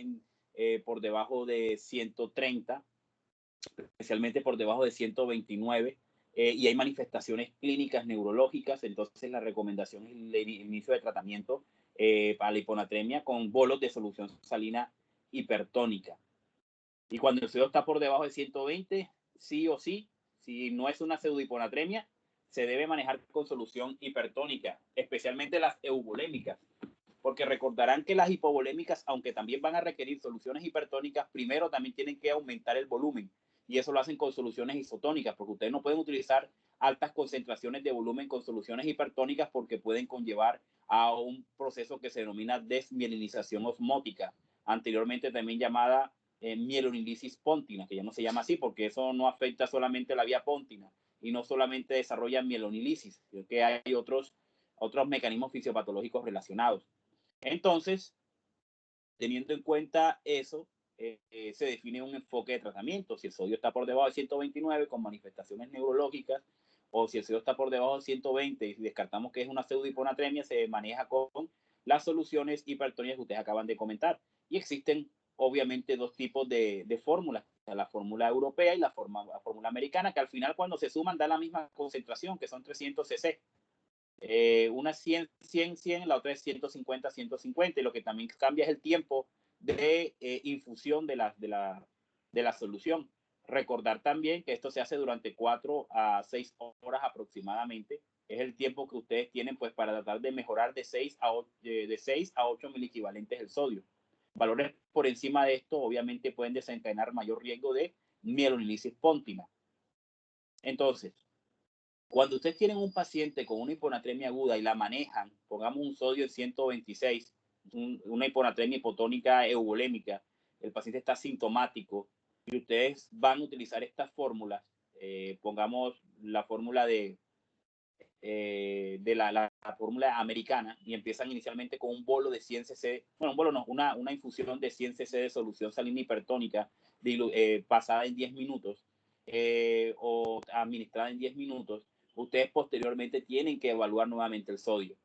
por debajo de 130, especialmente por debajo de 129, y hay manifestaciones clínicas neurológicas, entonces la recomendación es el inicio de tratamiento para la hiponatremia con bolos de solución salina hipertónica. Y cuando el sodio está por debajo de 120, sí o sí, si no es una pseudohiponatremia, se debe manejar con solución hipertónica, especialmente las eubolémicas, porque recordarán que las hipovolémicas, aunque también van a requerir soluciones hipertónicas, primero también tienen que aumentar el volumen, y eso lo hacen con soluciones isotónicas, porque ustedes no pueden utilizar altas concentraciones de volumen con soluciones hipertónicas porque pueden conllevar a un proceso que se denomina desmielinización osmótica, anteriormente también llamada mielonilisis póntina, que ya no se llama así porque eso no afecta solamente la vía póntina y no solamente desarrolla mielonilisis, sino que hay otros mecanismos fisiopatológicos relacionados. Entonces, teniendo en cuenta eso, se define un enfoque de tratamiento. Si el sodio está por debajo de 129 con manifestaciones neurológicas, o si el sodio está por debajo de 120 y descartamos que es una pseudohiponatremia, se maneja con las soluciones hipertónicas que ustedes acaban de comentar. Y existen obviamente dos tipos de fórmulas, la fórmula europea y la fórmula americana, que al final cuando se suman da la misma concentración, que son 300 cc. Una 100, 100, 100, la otra es 150, 150, y lo que también cambia es el tiempo de infusión de la solución. Recordar también que esto se hace durante 4 a 6 horas aproximadamente. Es el tiempo que ustedes tienen pues para tratar de mejorar de 6 a 8 miliequivalentes el sodio. Valores por encima de esto obviamente pueden desencadenar mayor riesgo de mielonilisis póntina. Entonces, cuando ustedes tienen un paciente con una hiponatremia aguda y la manejan, pongamos un sodio en 126, una hiponatremia hipotónica eubolémica, el paciente está sintomático y ustedes van a utilizar estas fórmulas, pongamos la fórmula de la fórmula americana, y empiezan inicialmente con un bolo de 100 cc, bueno, un bolo no, una infusión de 100 cc de solución salina hipertónica pasada en 10 minutos o administrada en 10 minutos, ustedes posteriormente tienen que evaluar nuevamente el sodio.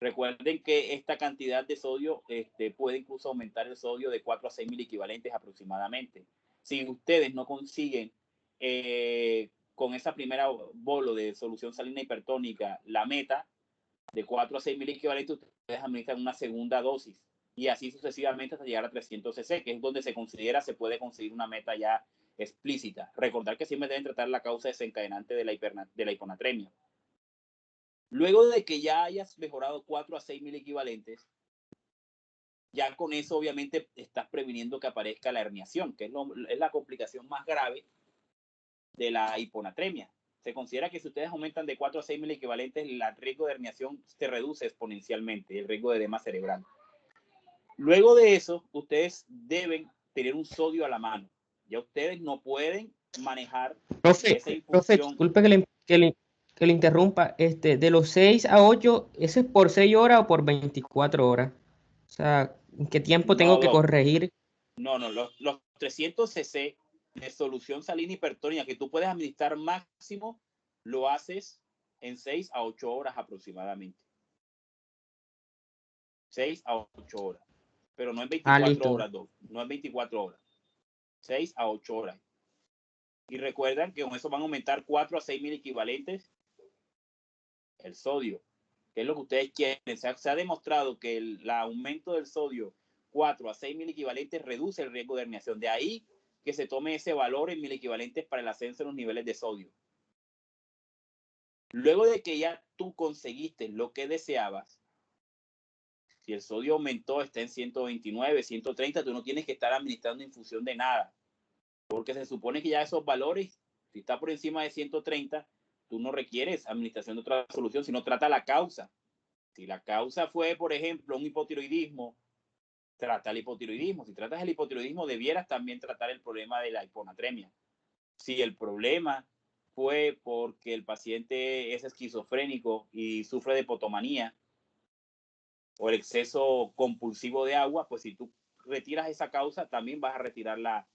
Recuerden que esta cantidad de sodio puede incluso aumentar el sodio de 4 a 6 miliequivalentes aproximadamente. Si ustedes no consiguen con esa primera bolo de solución salina hipertónica la meta, De 4 a 6 mil equivalentes, ustedes administran una segunda dosis. Y así sucesivamente hasta llegar a 300 cc, que es donde se puede conseguir una meta ya explícita. Recordar que siempre deben tratar la causa desencadenante de la hiponatremia. Luego de que ya hayas mejorado 4 a 6 mil equivalentes, ya con eso obviamente estás previniendo que aparezca la herniación, que es la complicación más grave de la hiponatremia. Se considera que si ustedes aumentan de 4 a 6 mil equivalentes, el riesgo de herniación se reduce exponencialmente, el riesgo de edema cerebral. Luego de eso, ustedes deben tener un sodio a la mano. Ya ustedes no pueden manejar esa infusión. Profe, disculpe que le interrumpa. De los 6 a 8, ¿eso es por 6 horas o por 24 horas? O sea, ¿en qué tiempo tengo que corregir? No, los 300 cc de solución salina hipertónica que tú puedes administrar máximo, lo haces en 6 a 8 horas aproximadamente. 6 a 8 horas. Pero no en 24 horas, no en 24 horas. 6 a 8 horas. Y recuerdan que con eso van a aumentar 4 a 6 mil equivalentes el sodio, que es lo que ustedes quieren. Se ha demostrado que el aumento del sodio 4 a 6 mil equivalentes reduce el riesgo de herniación. De ahí que se tome ese valor en mil equivalentes para el ascenso en los niveles de sodio. Luego de que ya tú conseguiste lo que deseabas, si el sodio aumentó, está en 129, 130, tú no tienes que estar administrando infusión de nada. Porque se supone que ya esos valores, si está por encima de 130, tú no requieres administración de otra solución, sino trata la causa. Si la causa fue, por ejemplo, un hipotiroidismo, trata el hipotiroidismo. Si tratas el hipotiroidismo, debieras también tratar el problema de la hiponatremia. Si el problema fue porque el paciente es esquizofrénico y sufre de hipotomanía, o el exceso compulsivo de agua, pues si tú retiras esa causa, también vas a retirar la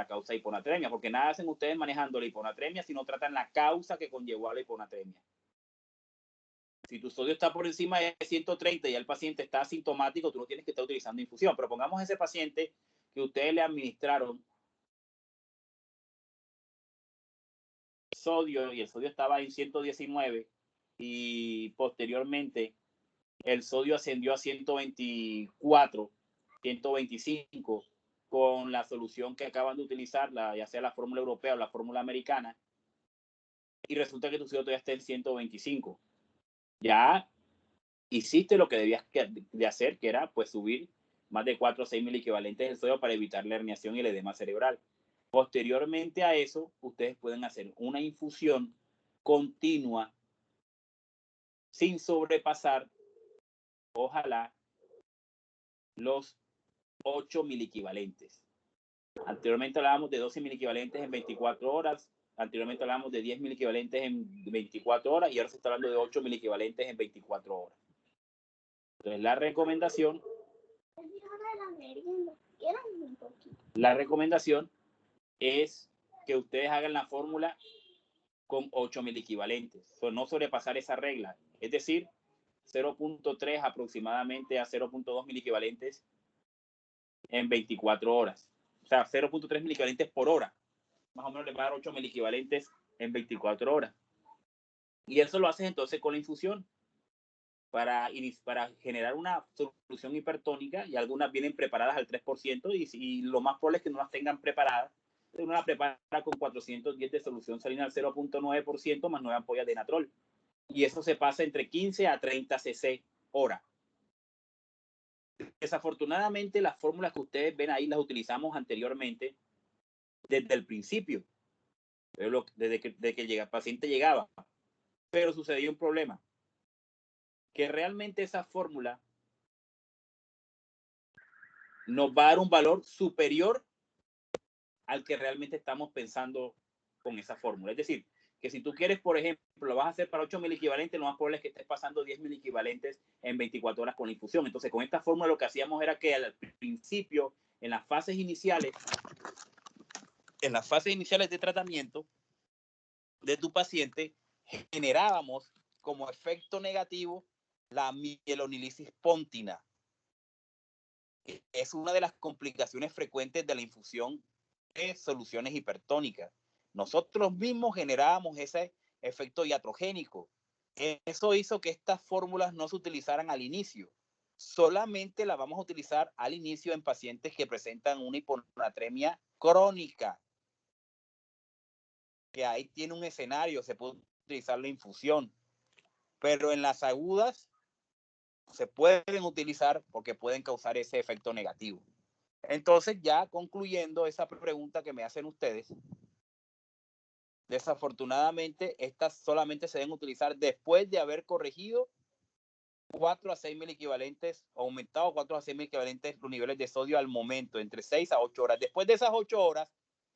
causa de hiponatremia, porque nada hacen ustedes manejando la hiponatremia si no tratan la causa que conllevó a la hiponatremia. Si tu sodio está por encima de 130 y el paciente está asintomático, tú no tienes que estar utilizando infusión. Pero pongamos ese paciente que ustedes le administraron sodio y el sodio estaba en 119 y posteriormente el sodio ascendió a 124, 125 con la solución que acaban de utilizar, ya sea la fórmula europea o la fórmula americana, y resulta que tu sodio todavía está en 125. Ya hiciste lo que debías de hacer, que era pues subir más de 4 o 6 mil equivalentes del sodio para evitar la herniación y el edema cerebral. Posteriormente a eso, ustedes pueden hacer una infusión continua sin sobrepasar, ojalá, los 8 mil equivalentes. Anteriormente hablábamos de 12 mil equivalentes en 24 horas. Anteriormente hablábamos de 10 mil equivalentes en 24 horas y ahora se está hablando de 8 mil equivalentes en 24 horas. Entonces, la recomendación es que ustedes hagan la fórmula con 8 mil equivalentes. No sobrepasar esa regla. Es decir, 0.3 aproximadamente a 0.2 mil equivalentes en 24 horas. O sea, 0.3 mil equivalentes por hora. Más o menos le va a dar 8 mil equivalentes en 24 horas. Y eso lo haces entonces con la infusión para generar una solución hipertónica, y algunas vienen preparadas al 3% y lo más probable es que no las tengan preparadas. Uno la prepara con 410 de solución salina al 0.9% más 9 ampollas de natrol. Y eso se pasa entre 15 a 30 cc hora. Desafortunadamente, las fórmulas que ustedes ven ahí las utilizamos anteriormente desde el principio, desde que el paciente llegaba. Pero sucedió un problema, que realmente esa fórmula nos va a dar un valor superior al que realmente estamos pensando con esa fórmula. Es decir, que si tú quieres, por ejemplo, lo vas a hacer para 8 mil equivalentes, lo más probable es que estés pasando 10 mil equivalentes en 24 horas con la infusión. Entonces, con esta fórmula lo que hacíamos era que al principio, en las fases iniciales de tratamiento de tu paciente, generábamos como efecto negativo la mielonilisis póntina. Es una de las complicaciones frecuentes de la infusión de soluciones hipertónicas. Nosotros mismos generábamos ese efecto iatrogénico Eso hizo que estas fórmulas no se utilizaran al inicio. Solamente las vamos a utilizar al inicio en pacientes que presentan una hiponatremia crónica, que ahí tiene un escenario, se puede utilizar la infusión, pero en las agudas se pueden utilizar porque pueden causar ese efecto negativo. Entonces, ya concluyendo esa pregunta que me hacen ustedes, desafortunadamente estas solamente se deben utilizar después de haber corregido 4 a 6 mil equivalentes, aumentado 4 a 6 mil equivalentes los niveles de sodio al momento, entre 6 a 8 horas. Después de esas 8 horas,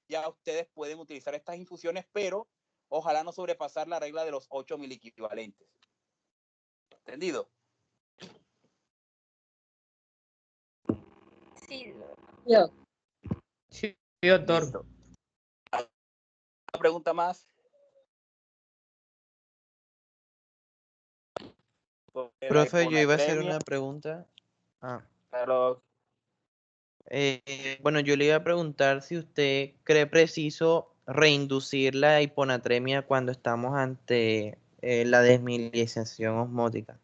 ya ustedes pueden utilizar estas infusiones, pero ojalá no sobrepasar la regla de los 8 mil equivalentes. ¿Entendido? Sí. Sí, doctor. Listo. ¿Una pregunta más? Profe, yo iba a hacer una pregunta. Pero, Bueno, yo le iba a preguntar si usted cree preciso reinducir la hiponatremia cuando estamos ante la desmilinización osmótica.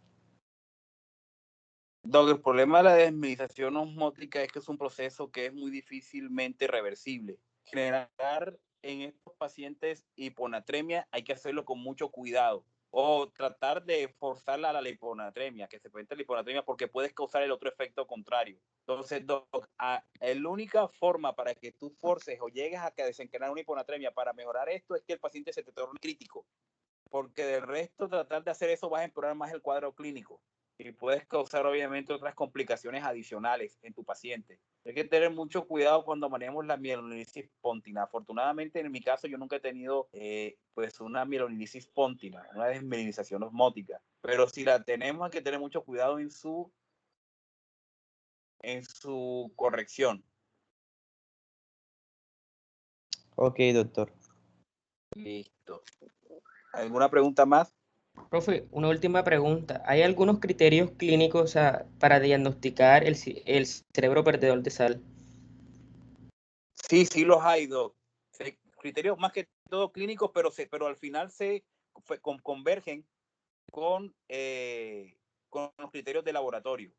Doc, el problema de la desmilinización osmótica es que es un proceso que es muy difícilmente reversible. Generar en estos pacientes hiponatremia hay que hacerlo con mucho cuidado, o tratar de forzar la hiponatremia, que se presente la hiponatremia, porque puedes causar el otro efecto contrario. Entonces, Doc, la única forma para que tú forces o llegues a desencadenar una hiponatremia para mejorar esto es que el paciente se te torne crítico, porque del resto tratar de hacer eso vas a empeorar más el cuadro clínico y puedes causar obviamente otras complicaciones adicionales en tu paciente. Hay que tener mucho cuidado cuando manejamos la mielonitis póntina. Afortunadamente en mi caso yo nunca he tenido pues una mielonitis póntina, una desmielinización osmótica, pero si la tenemos hay que tener mucho cuidado en su corrección. Ok, doctor. Listo. ¿Alguna pregunta más? Profe, una última pregunta. ¿Hay algunos criterios clínicos, o sea, para diagnosticar el cerebro perdedor de sal? Sí, sí los hay, Doc. Criterios más que todo clínicos, pero al final se convergen con los criterios de laboratorio.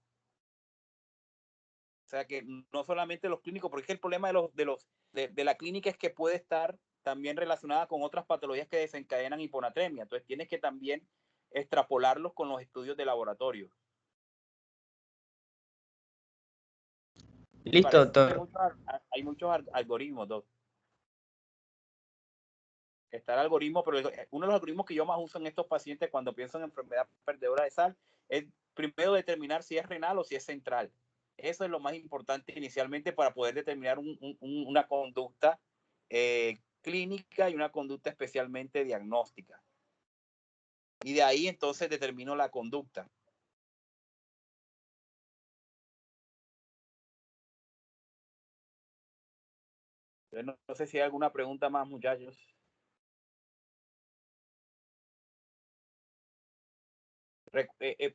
O sea que no solamente los clínicos, porque es que el problema de la clínica es que puede estar también relacionada con otras patologías que desencadenan hiponatremia. Entonces tienes que también extrapolarlos con los estudios de laboratorio. Listo, doctor. Hay muchos algoritmos, Doc. Está el algoritmo, pero uno de los algoritmos que yo más uso en estos pacientes cuando pienso en enfermedad perdedora de sal es primero determinar si es renal o si es central. Eso es lo más importante inicialmente para poder determinar una conducta clínica y una conducta especialmente diagnóstica. Y de ahí entonces determino la conducta. No sé si hay alguna pregunta más, muchachos.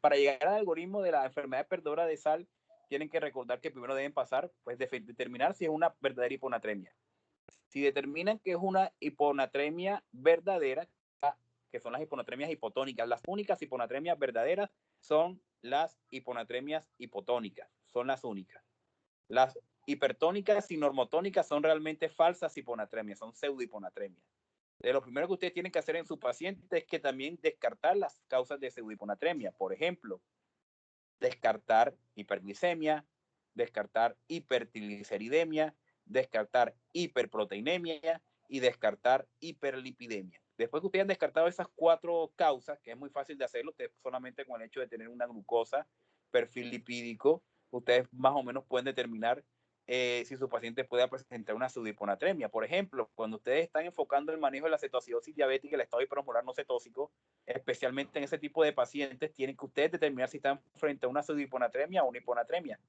Para llegar al algoritmo de la enfermedad perdedora de sal, tienen que recordar que primero deben pasar, pues, determinar si es una verdadera hiponatremia. Si determinan que es una hiponatremia verdadera, que son las hiponatremias hipotónicas, las únicas hiponatremias verdaderas son las hiponatremias hipotónicas, son las únicas. Las hipertónicas y normotónicas son realmente falsas hiponatremias, son pseudohiponatremias. Lo primero que ustedes tienen que hacer en su paciente es que también descartar las causas de pseudohiponatremia. Por ejemplo, descartar hiperglicemia, descartar hipertrigliceridemia, descartar hiperproteinemia y descartar hiperlipidemia. Después que ustedes han descartado esas 4 causas, que es muy fácil de hacerlo, ustedes solamente con el hecho de tener una glucosa, perfil lipídico, ustedes más o menos pueden determinar si su paciente puede presentar una pseudohiponatremia. Por ejemplo, cuando ustedes están enfocando el manejo de la cetoacidosis diabética y el estado hiperosmolar no cetóxico, especialmente en ese tipo de pacientes, tienen que ustedes determinar si están frente a una pseudohiponatremia o una hiponatremia.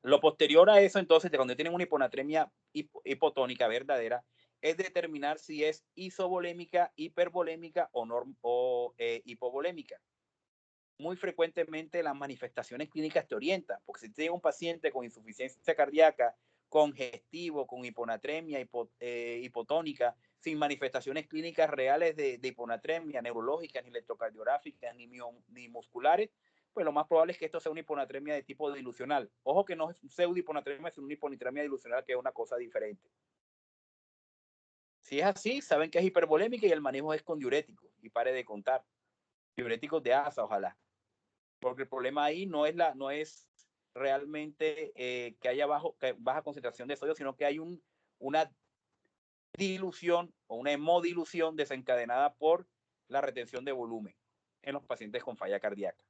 Lo posterior a eso, entonces, cuando tienen una hiponatremia hipotónica verdadera, es determinar si es isovolémica, hipervolémica o hipovolémica. Muy frecuentemente las manifestaciones clínicas te orientan, porque si tienes un paciente con insuficiencia cardíaca, congestivo, con hiponatremia hipotónica, sin manifestaciones clínicas reales de hiponatremia, neurológicas, ni electrocardiográficas, ni musculares, pues lo más probable es que esto sea una hiponatremia de tipo dilucional. Ojo que no es pseudo hiponatremia, es una hiponatremia dilucional, que es una cosa diferente. Si es así, saben que es hipervolémica y el manejo es con diuréticos, y pare de contar. Diuréticos de asa, ojalá. Porque el problema ahí no es realmente que haya baja concentración de sodio, sino que hay una dilución o una hemodilución desencadenada por la retención de volumen en los pacientes con falla cardíaca.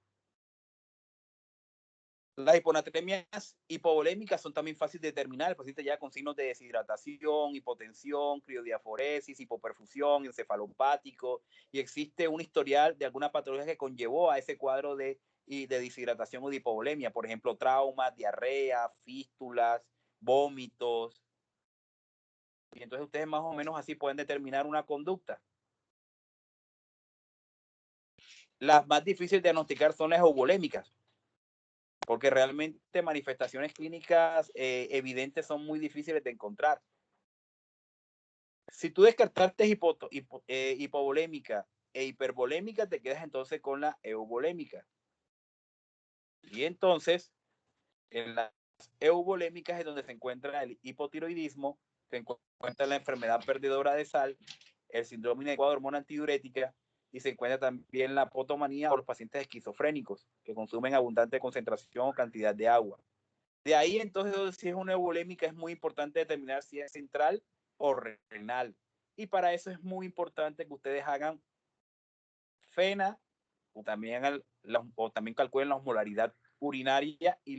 Las hiponatremias hipovolémicas son también fáciles de determinar. El paciente ya con signos de deshidratación, hipotensión, criodiaforesis, hipoperfusión, encefalopático, y existe un historial de alguna patología que conllevó a ese cuadro de deshidratación o de hipovolemia, por ejemplo, traumas, diarrea, fístulas, vómitos. Y entonces ustedes más o menos así pueden determinar una conducta. Las más difíciles de diagnosticar son las euvolémicas, porque realmente manifestaciones clínicas evidentes son muy difíciles de encontrar. Si tú descartaste hipovolémica e hipervolémica, te quedas entonces con la euvolémica. Y entonces, en las euvolémicas es donde se encuentra el hipotiroidismo, se encuentra la enfermedad perdedora de sal, el síndrome inadecuado de hormona antidiurética, y se encuentra también la potomanía o los pacientes esquizofrénicos que consumen abundante concentración o cantidad de agua. De ahí entonces, si es una euvolémica, es muy importante determinar si es central o renal. Y para eso es muy importante que ustedes hagan FENA o también, calculen la osmolaridad urinaria y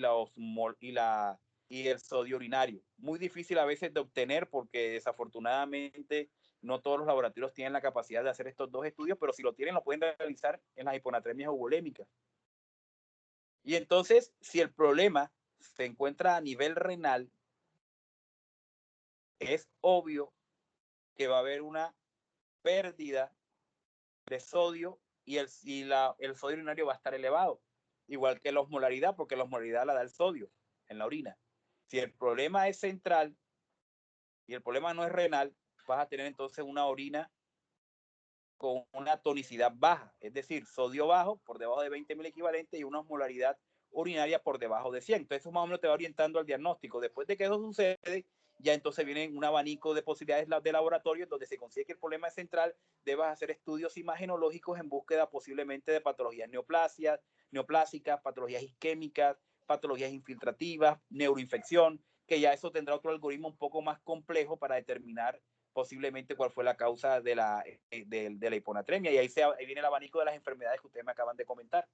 el sodio urinario. Muy difícil a veces de obtener porque desafortunadamente no todos los laboratorios tienen la capacidad de hacer estos dos estudios, pero si lo tienen, lo pueden realizar en las hiponatremias euvolémicas. Y entonces, si el problema se encuentra a nivel renal, es obvio que va a haber una pérdida de sodio y el sodio urinario va a estar elevado, igual que la osmolaridad, porque la osmolaridad la da el sodio en la orina. Si el problema es central y el problema no es renal, vas a tener entonces una orina con una tonicidad baja, es decir, sodio bajo por debajo de 20 equivalentes y una osmolaridad urinaria por debajo de 100. Entonces eso más o menos te va orientando al diagnóstico. Después de que eso sucede, ya entonces viene un abanico de posibilidades de laboratorio donde se consigue que el problema es central, debas hacer estudios imagenológicos en búsqueda posiblemente de patologías neoplásicas, patologías isquémicas, patologías infiltrativas, neuroinfección, que ya eso tendrá otro algoritmo un poco más complejo para determinar posiblemente cuál fue la causa de la hiponatremia. Y ahí viene el abanico de las enfermedades que ustedes me acaban de comentar.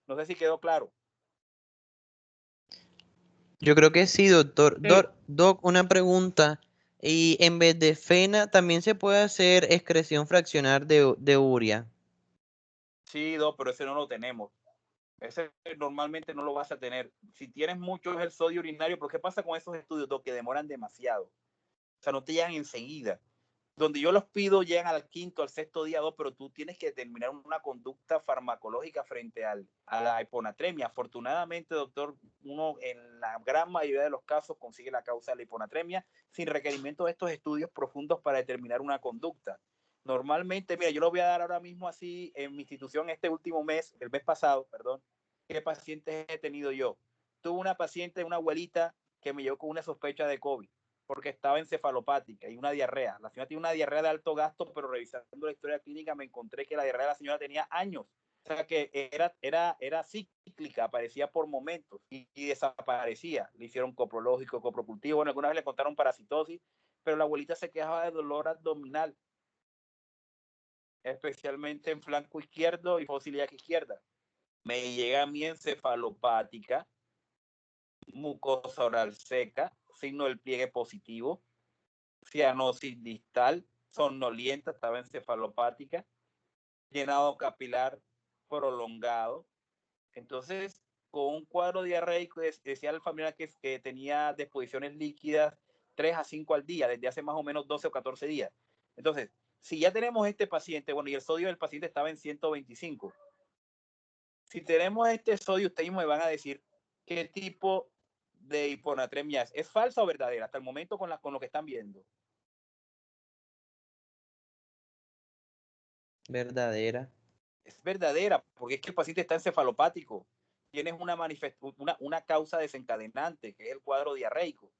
No sé si quedó claro. Yo creo que sí, doctor. Doc, una pregunta. Y en vez de FENA, ¿también se puede hacer excreción fraccionar de urea? Sí, pero ese no lo tenemos. Ese normalmente no lo vas a tener. Si tienes mucho es el sodio urinario, pero ¿qué pasa con esos estudios, Doc, que demoran demasiado? O sea, no te llegan enseguida. Donde yo los pido llegan al quinto, al sexto día, pero tú tienes que determinar una conducta farmacológica frente a la hiponatremia. Afortunadamente, doctor, uno en la gran mayoría de los casos consigue la causa de la hiponatremia sin requerimiento de estos estudios profundos para determinar una conducta. Normalmente, mira, yo lo voy a dar ahora mismo así en mi institución el mes pasado, ¿qué pacientes he tenido yo? Tuve una paciente, una abuelita, que me llegó con una sospecha de COVID porque estaba encefalopática y una diarrea. La señora tiene una diarrea de alto gasto, pero revisando la historia clínica me encontré que la diarrea de la señora tenía años. O sea que era cíclica, aparecía por momentos y desaparecía. Le hicieron coprológico, coprocultivo. Bueno, alguna vez le contaron parasitosis, pero la abuelita se quejaba de dolor abdominal, especialmente en flanco izquierdo y fosa ilíaca izquierda. Me llega a mí encefalopática, mucosa oral seca, signo del pliegue positivo, cianosis distal, somnolienta, estaba encefalopática, llenado capilar prolongado. Entonces, con un cuadro diarreico, decía el familiar que tenía deposiciones líquidas 3 a 5 al día, desde hace más o menos 12 o 14 días. Entonces, si ya tenemos este paciente, bueno, y el sodio del paciente estaba en 125. Si tenemos este sodio, ustedes me van a decir qué tipo de hiponatremia es falsa o verdadera hasta el momento con lo que están viendo. Verdadera. Es verdadera, porque es que el paciente está encefalopático. Tienes una causa desencadenante, que es el cuadro diarreico.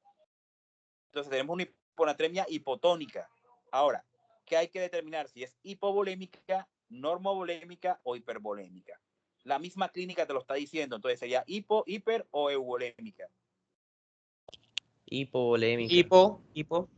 Entonces tenemos una hiponatremia hipotónica. Ahora, ¿qué hay que determinar? Si es hipovolémica, normovolémica o hipervolémica. La misma clínica te lo está diciendo. Entonces sería hiper o euvolémica. Hipovolémica. Hipo.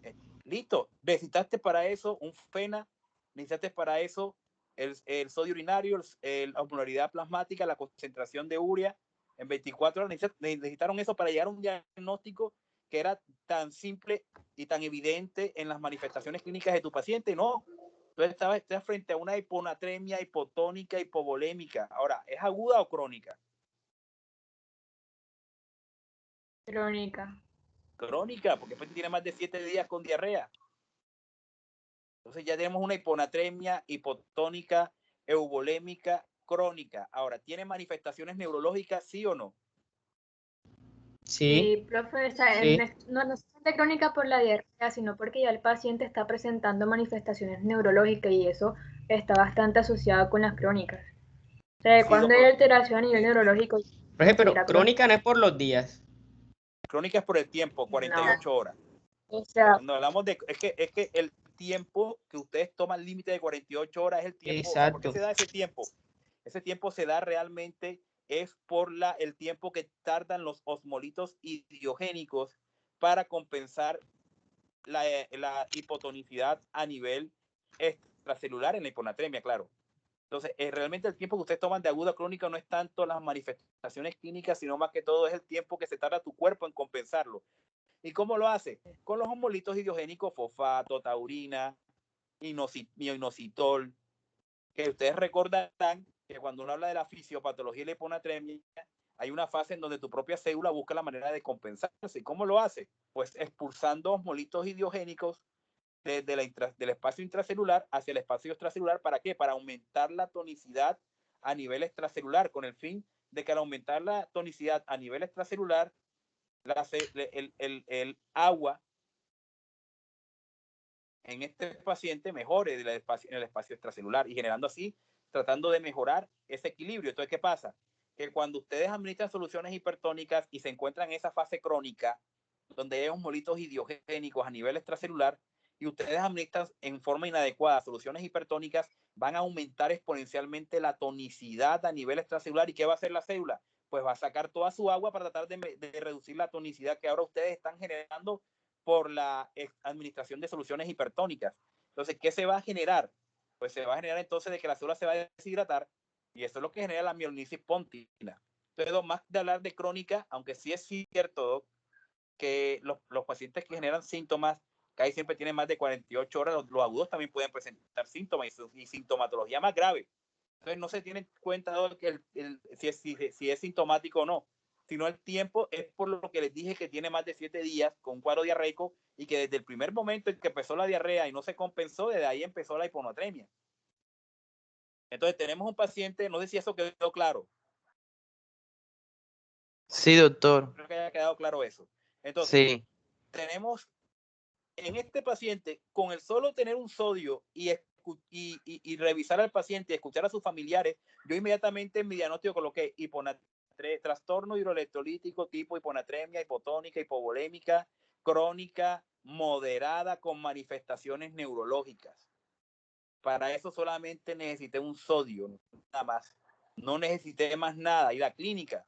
Listo. Necesitaste para eso un FENA, necesitaste para eso el sodio urinario, la osmolaridad plasmática, la concentración de urea en 24 horas. Necesitaron eso para llegar a un diagnóstico que era tan simple y tan evidente en las manifestaciones clínicas de tu paciente. No. Entonces estás frente a una hiponatremia hipotónica, hipovolémica. Ahora, ¿es aguda o crónica? Crónica. Crónica, porque después tiene más de 7 días con diarrea. Entonces ya tenemos una hiponatremia hipotónica, euvolémica, crónica. Ahora, ¿tiene manifestaciones neurológicas, sí o no? Sí, profe, o sea, Sí. no se siente crónica por la diarrea, sino porque ya el paciente está presentando manifestaciones neurológicas y eso está bastante asociado con las crónicas. O sea, Sí, cuando hay alteración a nivel neurológico, Profe, pero considera crónica no es por los días. crónica es por el tiempo, 48 horas. O sea, Cuando hablamos de, es que el tiempo que ustedes toman límite de 48 horas es el tiempo, o sea, ¿por qué Exacto. se da ese tiempo? Ese tiempo se da realmente es por el tiempo que tardan los osmolitos idiogénicos para compensar la hipotonicidad a nivel extracelular en la hiponatremia, claro. Entonces, realmente el tiempo que ustedes toman de aguda a crónica no es tanto las manifestaciones clínicas, sino más que todo es el tiempo que se tarda tu cuerpo en compensarlo. ¿Y cómo lo hace? Con los osmolitos idiogénicos, fosfato, taurina, inositol, que ustedes recordarán que cuando uno habla de la fisiopatología y la hiponatremia, hay una fase en donde tu propia célula busca la manera de compensarse. ¿Y cómo lo hace? Pues expulsando osmolitos idiogénicos desde del espacio intracelular hacia el espacio extracelular. ¿Para qué? Para aumentar la tonicidad a nivel extracelular, con el fin de que al aumentar la tonicidad a nivel extracelular, el agua en este paciente mejore en el espacio extracelular y generando así, tratando de mejorar ese equilibrio. Entonces, ¿qué pasa? Que cuando ustedes administran soluciones hipertónicas y se encuentran en esa fase crónica, donde hay osmolitos idiogénicos a nivel extracelular, y ustedes administran en forma inadecuada soluciones hipertónicas, van a aumentar exponencialmente la tonicidad a nivel extracelular. ¿Y qué va a hacer la célula? Pues va a sacar toda su agua para tratar de reducir la tonicidad que ahora ustedes están generando por la administración de soluciones hipertónicas. Entonces, ¿qué se va a generar? Pues se va a generar entonces de que la célula se va a deshidratar y eso es lo que genera la mielinitis pontina. Entonces, más de hablar de crónica, aunque sí es cierto que los pacientes que generan síntomas, que ahí siempre tienen más de 48 horas, los agudos también pueden presentar síntomas y sintomatología más grave. Entonces, no se tiene en cuenta que si es sintomático o no, sino el tiempo es por lo que les dije que tiene más de 7 días con un cuadro diarreico y que desde el primer momento en que empezó la diarrea y no se compensó, desde ahí empezó la hiponatremia. Entonces tenemos un paciente, no sé si eso quedó claro. Sí, doctor. Creo que haya quedado claro eso. Entonces, Sí. tenemos en este paciente, con el solo tener un sodio y revisar al paciente y escuchar a sus familiares, yo inmediatamente en mi diagnóstico coloqué trastorno hidroelectrolítico tipo hiponatremia, hipotónica, hipovolémica, crónica, moderada, con manifestaciones neurológicas. Para eso solamente necesité un sodio, nada más. No necesité más nada. Y la clínica,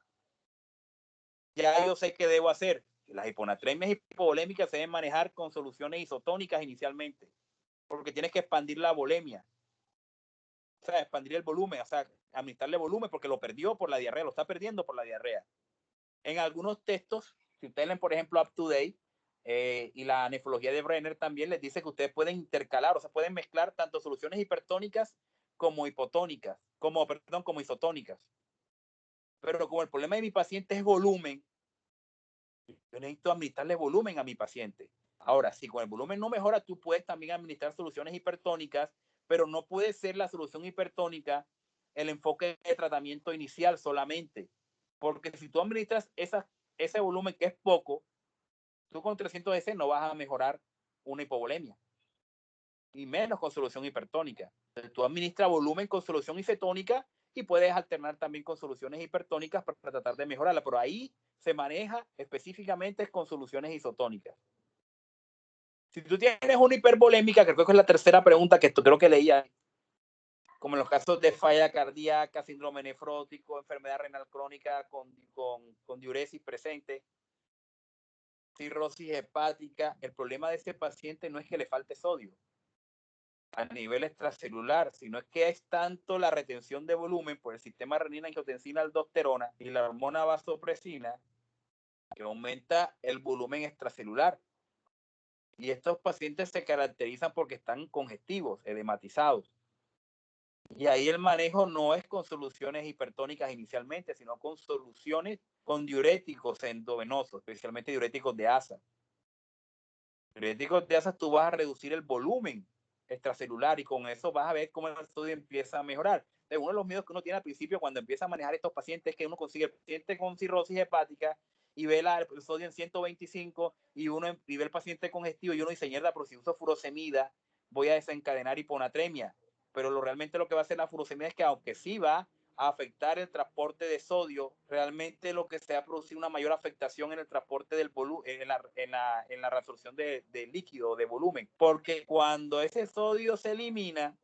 ya yo sé qué debo hacer. Las hiponatremias hipovolémicas se deben manejar con soluciones isotónicas inicialmente, porque tienes que expandir la volemia. O sea, expandir el volumen, o sea, administrarle volumen porque lo perdió por la diarrea, lo está perdiendo por la diarrea. En algunos textos, si ustedes leen, por ejemplo, Up to Date y la nefrología de Brenner también les dice que ustedes pueden intercalar, o sea, pueden mezclar tanto soluciones hipertónicas como hipotónicas, como isotónicas. Pero como el problema de mi paciente es volumen, yo necesito administrarle volumen a mi paciente. Ahora, si con el volumen no mejora, tú puedes también administrar soluciones hipertónicas, pero no puede ser la solución hipertónica el enfoque de tratamiento inicial solamente. Porque si tú administras ese volumen que es poco, tú con 300 EC no vas a mejorar una hipovolemia. y menos con solución hipertónica. Entonces, tú administras volumen con solución isotónica y puedes alternar también con soluciones hipertónicas para tratar de mejorarla, pero ahí se maneja específicamente con soluciones isotónicas. Si tú tienes una hipervolémica, que creo que es la tercera pregunta que creo que leía, como en los casos de falla cardíaca, síndrome nefrótico, enfermedad renal crónica con diuresis presente, cirrosis hepática, el problema de ese paciente no es que le falte sodio a nivel extracelular, sino es que es tanto la retención de volumen por el sistema renina, angiotensina, aldosterona y la hormona vasopresina que aumenta el volumen extracelular. Y estos pacientes se caracterizan porque están congestivos, edematizados. Y ahí el manejo no es con soluciones hipertónicas inicialmente, sino con soluciones con diuréticos endovenosos, especialmente diuréticos de asa. Diuréticos de asa, tú vas a reducir el volumen extracelular y con eso vas a ver cómo el sodio empieza a mejorar. Entonces, uno de los miedos que uno tiene al principio cuando empieza a manejar estos pacientes es que uno consigue el paciente con cirrosis hepática y ve el sodio en 125 y ve el paciente congestivo y uno dice, mierda, pero si uso furosemida voy a desencadenar hiponatremia. Pero realmente lo que va a hacer la furosemida es que aunque sí va a afectar el transporte de sodio, realmente lo que se va a producir una mayor afectación en el transporte del volumen, en la reabsorción de líquido, de volumen. Porque cuando ese sodio se elimina,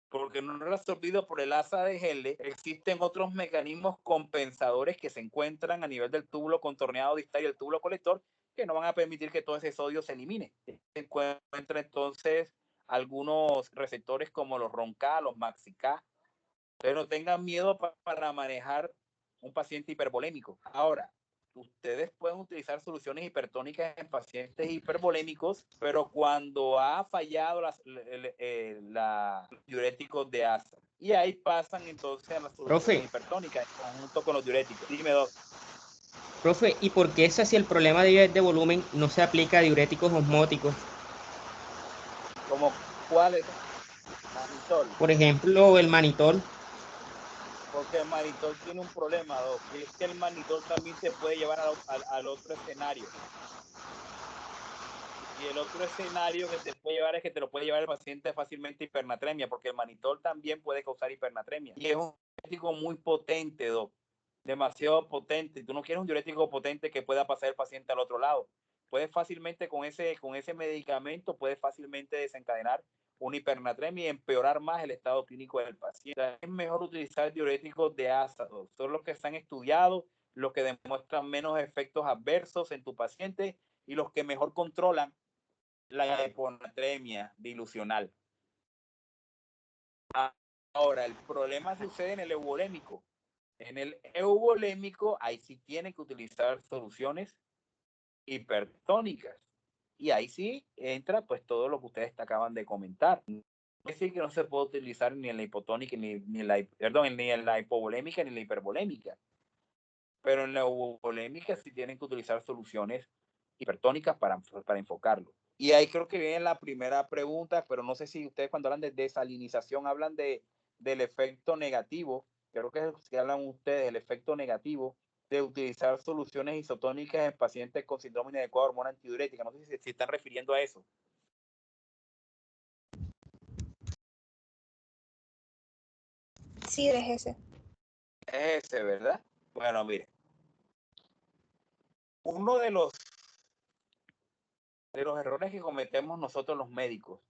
porque no es reabsorbido por el asa de Henle, existen otros mecanismos compensadores que se encuentran a nivel del túbulo contorneado distal y el túbulo colector que no van a permitir que todo ese sodio se elimine. Se encuentran entonces algunos receptores como los RONK, los MAXI-K. Entonces no tengan miedo para manejar un paciente hipervolémico. Ahora, ustedes pueden utilizar soluciones hipertónicas en pacientes hipervolémicos, pero cuando ha fallado los diuréticos de asa. Y ahí pasan entonces a las soluciones hipertónicas junto con los diuréticos. Dime, Doc. Profe, ¿y por qué si el problema de volumen no se aplica a diuréticos osmóticos? ¿Como cuáles? Manitol. Por ejemplo, el manitol. Porque el manitol tiene un problema, Doc, y es que el manitol también se puede llevar al otro escenario. Y el otro escenario que te puede llevar es que te lo puede llevar el paciente fácilmente hipernatremia, porque el manitol también puede causar hipernatremia. Y es un diurético muy potente, Doc, demasiado potente. Tú no quieres un diurético potente que pueda pasar el paciente al otro lado. Puedes fácilmente con ese medicamento, puedes fácilmente desencadenar una hipernatremia y empeorar más el estado clínico del paciente. O sea, es mejor utilizar diuréticos de asa, son los que están estudiados, los que demuestran menos efectos adversos en tu paciente y los que mejor controlan la hiponatremia dilucional. Ahora, el problema sucede en el euvolémico. En el euvolémico, ahí sí tienen que utilizar soluciones hipertónicas. Y ahí sí entra pues todo lo que ustedes acaban de comentar. Es decir, que no se puede utilizar ni en la hipotónica, ni en la hipovolémica, ni en la hipervolémica. Pero en la euvolémica sí tienen que utilizar soluciones hipertónicas para enfocarlo. Y ahí creo que viene la primera pregunta, pero no sé si ustedes cuando hablan de desalinización hablan del efecto negativo. Creo que es lo que hablan ustedes, el efecto negativo de utilizar soluciones isotónicas en pacientes con síndrome inadecuada de hormona antidiurética. No sé si se están refiriendo a eso. Sí, es ese. Es ese, ¿verdad? Bueno, mire. Uno de los errores que cometemos nosotros los médicos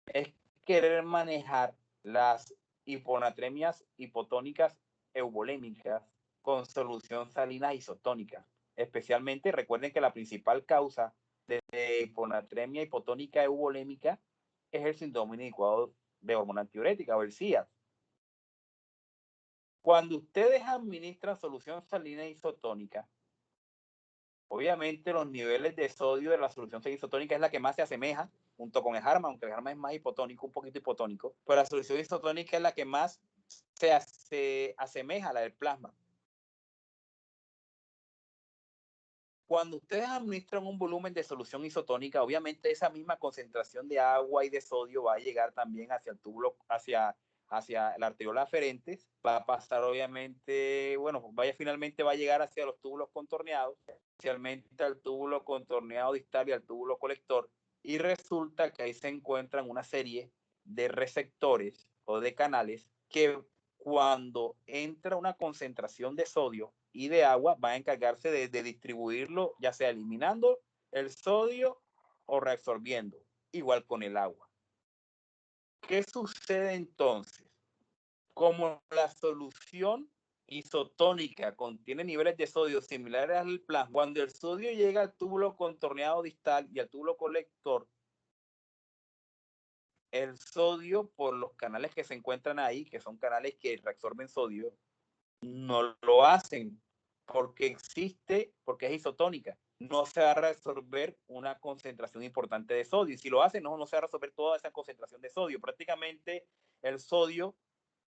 es querer manejar las hiponatremias hipotónicas euvolémicas con solución salina isotónica. Especialmente recuerden que la principal causa de hiponatremia hipotónica euvolémica es el síndrome inadecuado de hormona antidiurética o el SIAD. Cuando ustedes administran solución salina isotónica, obviamente los niveles de sodio de la solución salina isotónica es la que más se asemeja junto con el Harman, aunque el Harman es más hipotónico, un poquito hipotónico, pero la solución isotónica es la que más se asemeja a la del plasma. Cuando ustedes administran un volumen de solución isotónica, obviamente esa misma concentración de agua y de sodio va a llegar también hacia el túbulo, hacia la arteriola aferentes, va a pasar obviamente, bueno, finalmente va a llegar hacia los túbulos contorneados, especialmente al túbulo contorneado distal y al túbulo colector, Y resulta que ahí se encuentran una serie de receptores o de canales que cuando entra una concentración de sodio y de agua va a encargarse de distribuirlo, ya sea eliminando el sodio o reabsorbiendo, igual con el agua. ¿Qué sucede entonces? Como la solución isotónica contiene niveles de sodio similares al plasma, cuando el sodio llega al túbulo contorneado distal y al túbulo colector, el sodio, por los canales que se encuentran ahí, que son canales que reabsorben sodio, no lo hacen porque es isotónica. No se va a reabsorber una concentración importante de sodio. Y si lo hace, no se va a reabsorber toda esa concentración de sodio. Prácticamente el sodio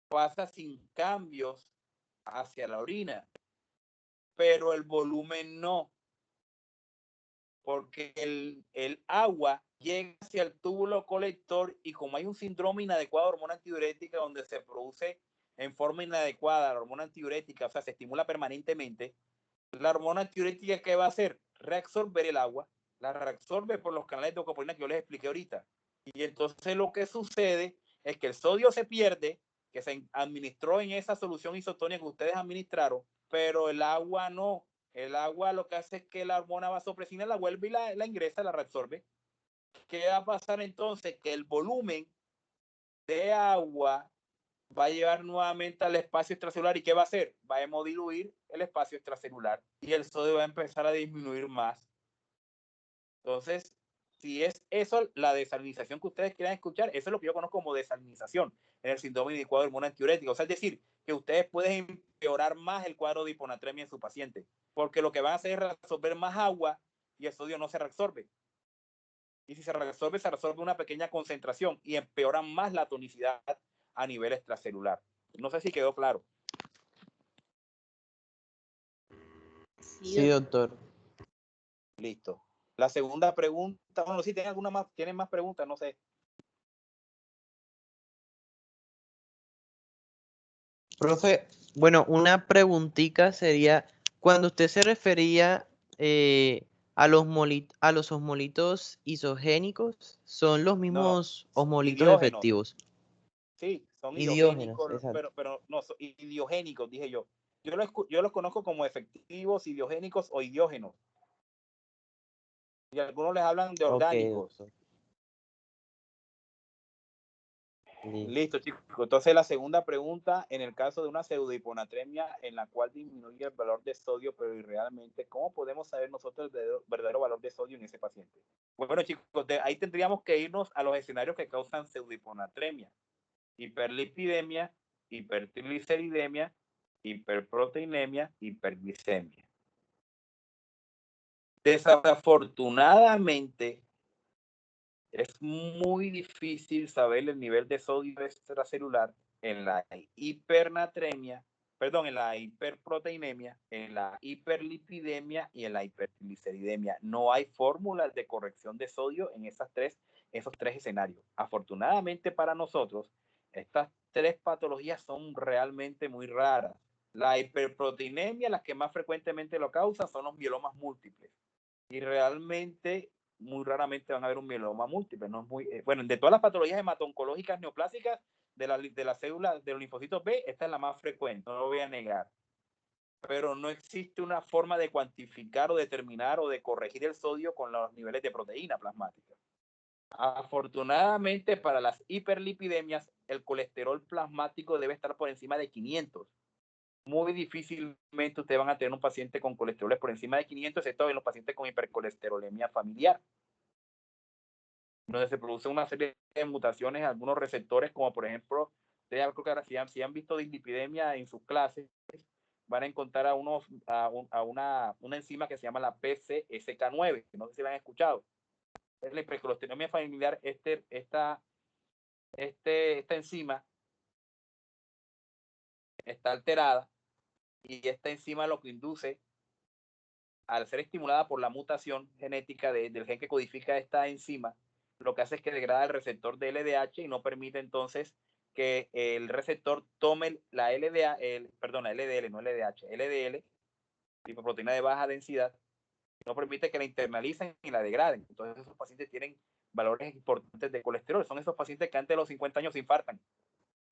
pasa sin cambios hacia la orina, pero el volumen no, porque el agua llega hacia el túbulo colector y como hay un síndrome inadecuado de hormona antidiurética donde se produce en forma inadecuada la hormona antidiurética, o sea, se estimula permanentemente, la hormona antidiurética, ¿qué va a hacer? Reabsorber el agua, la reabsorbe por los canales de ocopolina que yo les expliqué ahorita. Y entonces lo que sucede es que el sodio se pierde, que se administró en esa solución isotónica que ustedes administraron, pero el agua no. El agua lo que hace es que la hormona vasopresina la vuelve y la ingresa, la reabsorbe. ¿Qué va a pasar entonces? Que el volumen de agua va a llevar nuevamente al espacio extracelular. ¿Y qué va a hacer? Va a hemodiluir el espacio extracelular y el sodio va a empezar a disminuir más. Entonces, si es eso, la desalinización que ustedes quieran escuchar, eso es lo que yo conozco como desalinización en el síndrome inadecuado de hormona antidiurética. O sea, es decir, que ustedes pueden empeorar más el cuadro de hiponatremia en su paciente, porque lo que van a hacer es reabsorber más agua y el sodio no se reabsorbe. Y si se reabsorbe una pequeña concentración y empeoran más la tonicidad a nivel extracelular. No sé si quedó claro. Sí, doctor. Listo. La segunda pregunta, bueno, si tienen alguna más, tienen más preguntas, no sé. Profe, bueno, una preguntita sería, cuando usted se refería a los osmolitos isogénicos, ¿son los mismos osmolitos Idiógenos. efectivos? Sí, son Idiógenos, idiogénicos, exacto. pero no, son idiogénicos, dije yo. Yo los conozco como efectivos, idiogénicos o idiógenos. Y algunos les hablan de Ok, orgánicos. doctor. Listo, chicos. Entonces, la segunda pregunta, en el caso de una pseudohiponatremia en la cual disminuye el valor de sodio, pero irrealmente, ¿cómo podemos saber nosotros el verdadero valor de sodio en ese paciente? Bueno, chicos, ahí tendríamos que irnos a los escenarios que causan pseudohiponatremia. Hiperlipidemia, hipertrigliceridemia, hiperproteinemia, hiperglicemia. Desafortunadamente, es muy difícil saber el nivel de sodio extracelular en la hipernatremia, en la hiperproteinemia, en la hiperlipidemia y en la hipertrigliceridemia. No hay fórmulas de corrección de sodio en esos tres escenarios. Afortunadamente para nosotros, estas tres patologías son realmente muy raras. La hiperproteinemia, las que más frecuentemente lo causan, son los mielomas múltiples. Y realmente muy raramente van a haber un mieloma múltiple. No es muy, bueno, de todas las patologías hemato-oncológicas neoplásicas de la célula de los linfocitos B, esta es la más frecuente, no lo voy a negar. Pero no existe una forma de cuantificar o determinar o de corregir el sodio con los niveles de proteína plasmática. Afortunadamente, para las hiperlipidemias, el colesterol plasmático debe estar por encima de 500. Muy difícilmente ustedes van a tener un paciente con colesterol por encima de 500, excepto en los pacientes con hipercolesterolemia familiar, donde se produce una serie de mutaciones en algunos receptores, como por ejemplo, ustedes creo que si han visto dislipidemia en sus clases, van a encontrar a una enzima que se llama la PCSK9, que no sé si la han escuchado. Es la hipercolesterolemia familiar, esta enzima está alterada y esta enzima lo que induce, al ser estimulada por la mutación genética del gen que codifica esta enzima, lo que hace es que degrada el receptor de LDH y no permite entonces que el receptor tome la LDL, no LDH, LDL, lipoproteína de baja densidad, no permite que la internalicen y la degraden. Entonces esos pacientes tienen valores importantes de colesterol. Son esos pacientes que antes de los 50 años se infartan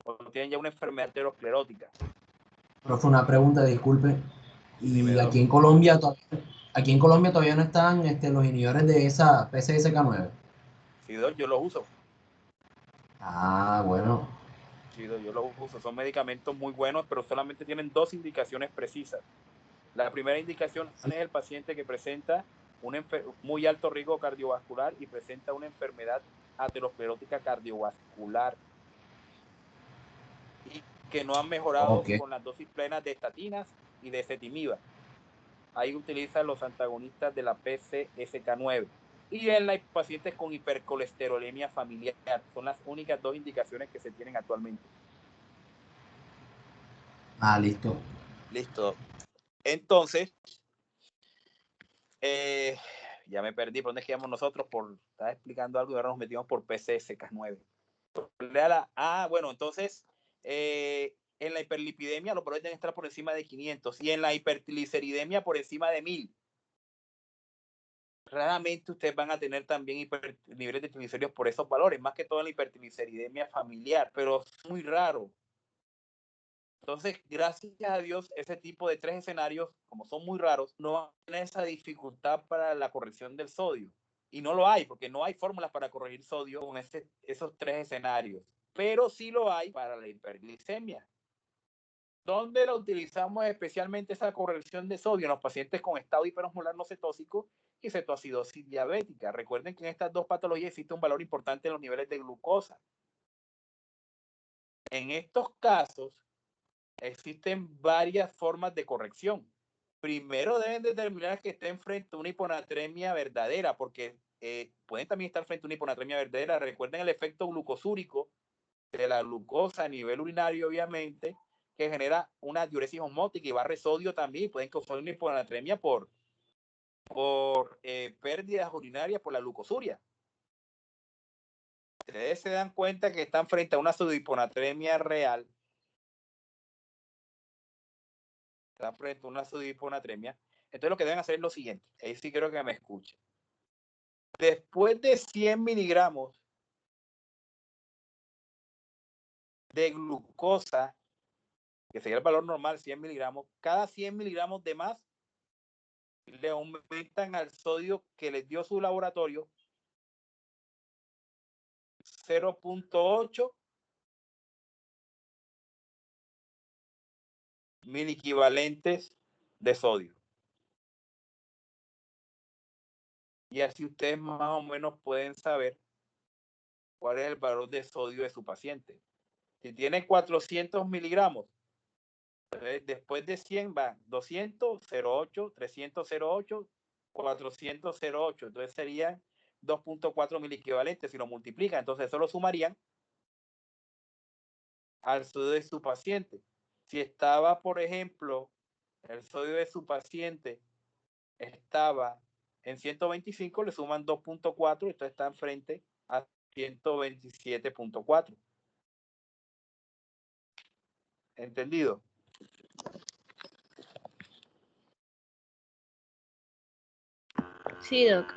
o tienen ya una enfermedad aterosclerótica. Profe, una pregunta, disculpe. Y Dime, aquí en Colombia, todavía no están los inhibidores de esa PCSK9. Sí, yo los uso. Ah, bueno. Sí, yo los uso. Son medicamentos muy buenos, pero solamente tienen 2 indicaciones precisas. La primera indicación es el paciente que presenta un muy alto riesgo cardiovascular y presenta una enfermedad aterosclerótica cardiovascular y que no han mejorado con las dosis plenas de estatinas y de ezetimiba. Ahí utilizan los antagonistas de la PCSK9. Y en los pacientes con hipercolesterolemia familiar. Son las únicas 2 indicaciones que se tienen actualmente. Ah, listo. Listo. Entonces, ya me perdí. ¿Por dónde quedamos nosotros? Estaba explicando algo y ahora nos metimos por PCSK9. Bueno, entonces, en la hiperlipidemia los valores deben estar por encima de 500 y en la hipertrigliceridemia por encima de 1000. Raramente ustedes van a tener también niveles de triglicéridos por esos valores, más que todo en la hipertrigliceridemia familiar, pero es muy raro. Entonces, gracias a Dios, ese tipo de 3 escenarios, como son muy raros, no van a tener esa dificultad para la corrección del sodio. Y no lo hay, porque no hay fórmulas para corregir sodio con esos 3 escenarios. Pero sí lo hay para la hiperglicemia. ¿Dónde la utilizamos especialmente esa corrección de sodio? En los pacientes con estado hiperosmolar no cetóxico y cetoacidosis diabética. Recuerden que en estas 2 patologías existe un valor importante en los niveles de glucosa. En estos casos, existen varias formas de corrección. Primero deben determinar que estén frente a una hiponatremia verdadera, porque pueden también estar frente a una hiponatremia verdadera. Recuerden el efecto glucosúrico de la glucosa a nivel urinario, obviamente, que genera una diuresis osmótica y barre sodio también. Pueden causar una hiponatremia por pérdidas urinarias por la glucosuria. Ustedes se dan cuenta que están frente a una pseudohiponatremia real. Están frente a una pseudohiponatremia. Entonces lo que deben hacer es lo siguiente. Ahí sí quiero que me escuchen. Después de 100 miligramos de glucosa, que sería el valor normal, 100 miligramos, cada 100 miligramos de más le aumentan al sodio que les dio su laboratorio 0.8 miliequivalentes de sodio. Y así ustedes más o menos pueden saber cuál es el valor de sodio de su paciente. Si tiene 400 miligramos, después de 100 van 200, 0.8, 300, 0.8, 400, 0.8. Entonces serían 2.4 miliequivalentes. Si lo multiplican, entonces eso lo sumarían al sodio de su paciente. Si estaba, por ejemplo, el sodio de su paciente estaba en 125, le suman 2.4, entonces están frente a 127.4. ¿Entendido? Sí, Doc.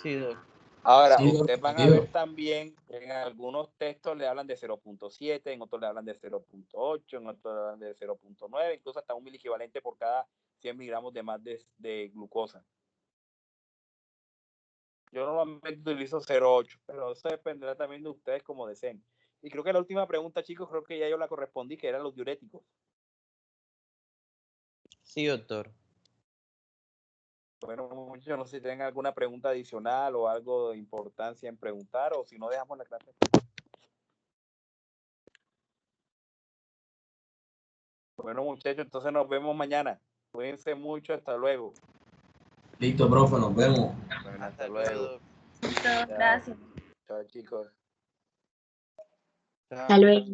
Sí, Doc. Ahora, Sí, ustedes van a ver también que en algunos textos le hablan de 0.7, en otros le hablan de 0.8, en otros le hablan de 0.9, incluso hasta un miliequivalente por cada 100 miligramos de más de glucosa. Yo normalmente utilizo 0.8, pero eso dependerá también de ustedes como deseen. Y creo que la última pregunta, chicos, creo que ya yo la correspondí, que eran los diuréticos. Sí, doctor. Bueno, yo no sé si tienen alguna pregunta adicional o algo de importancia en preguntar, o si no, dejamos la clase. Bueno, muchachos, entonces nos vemos mañana. Cuídense mucho, hasta luego. Listo, profe, nos vemos. Bueno, hasta luego. Gracias. Chao, chicos. Chao. Hasta luego.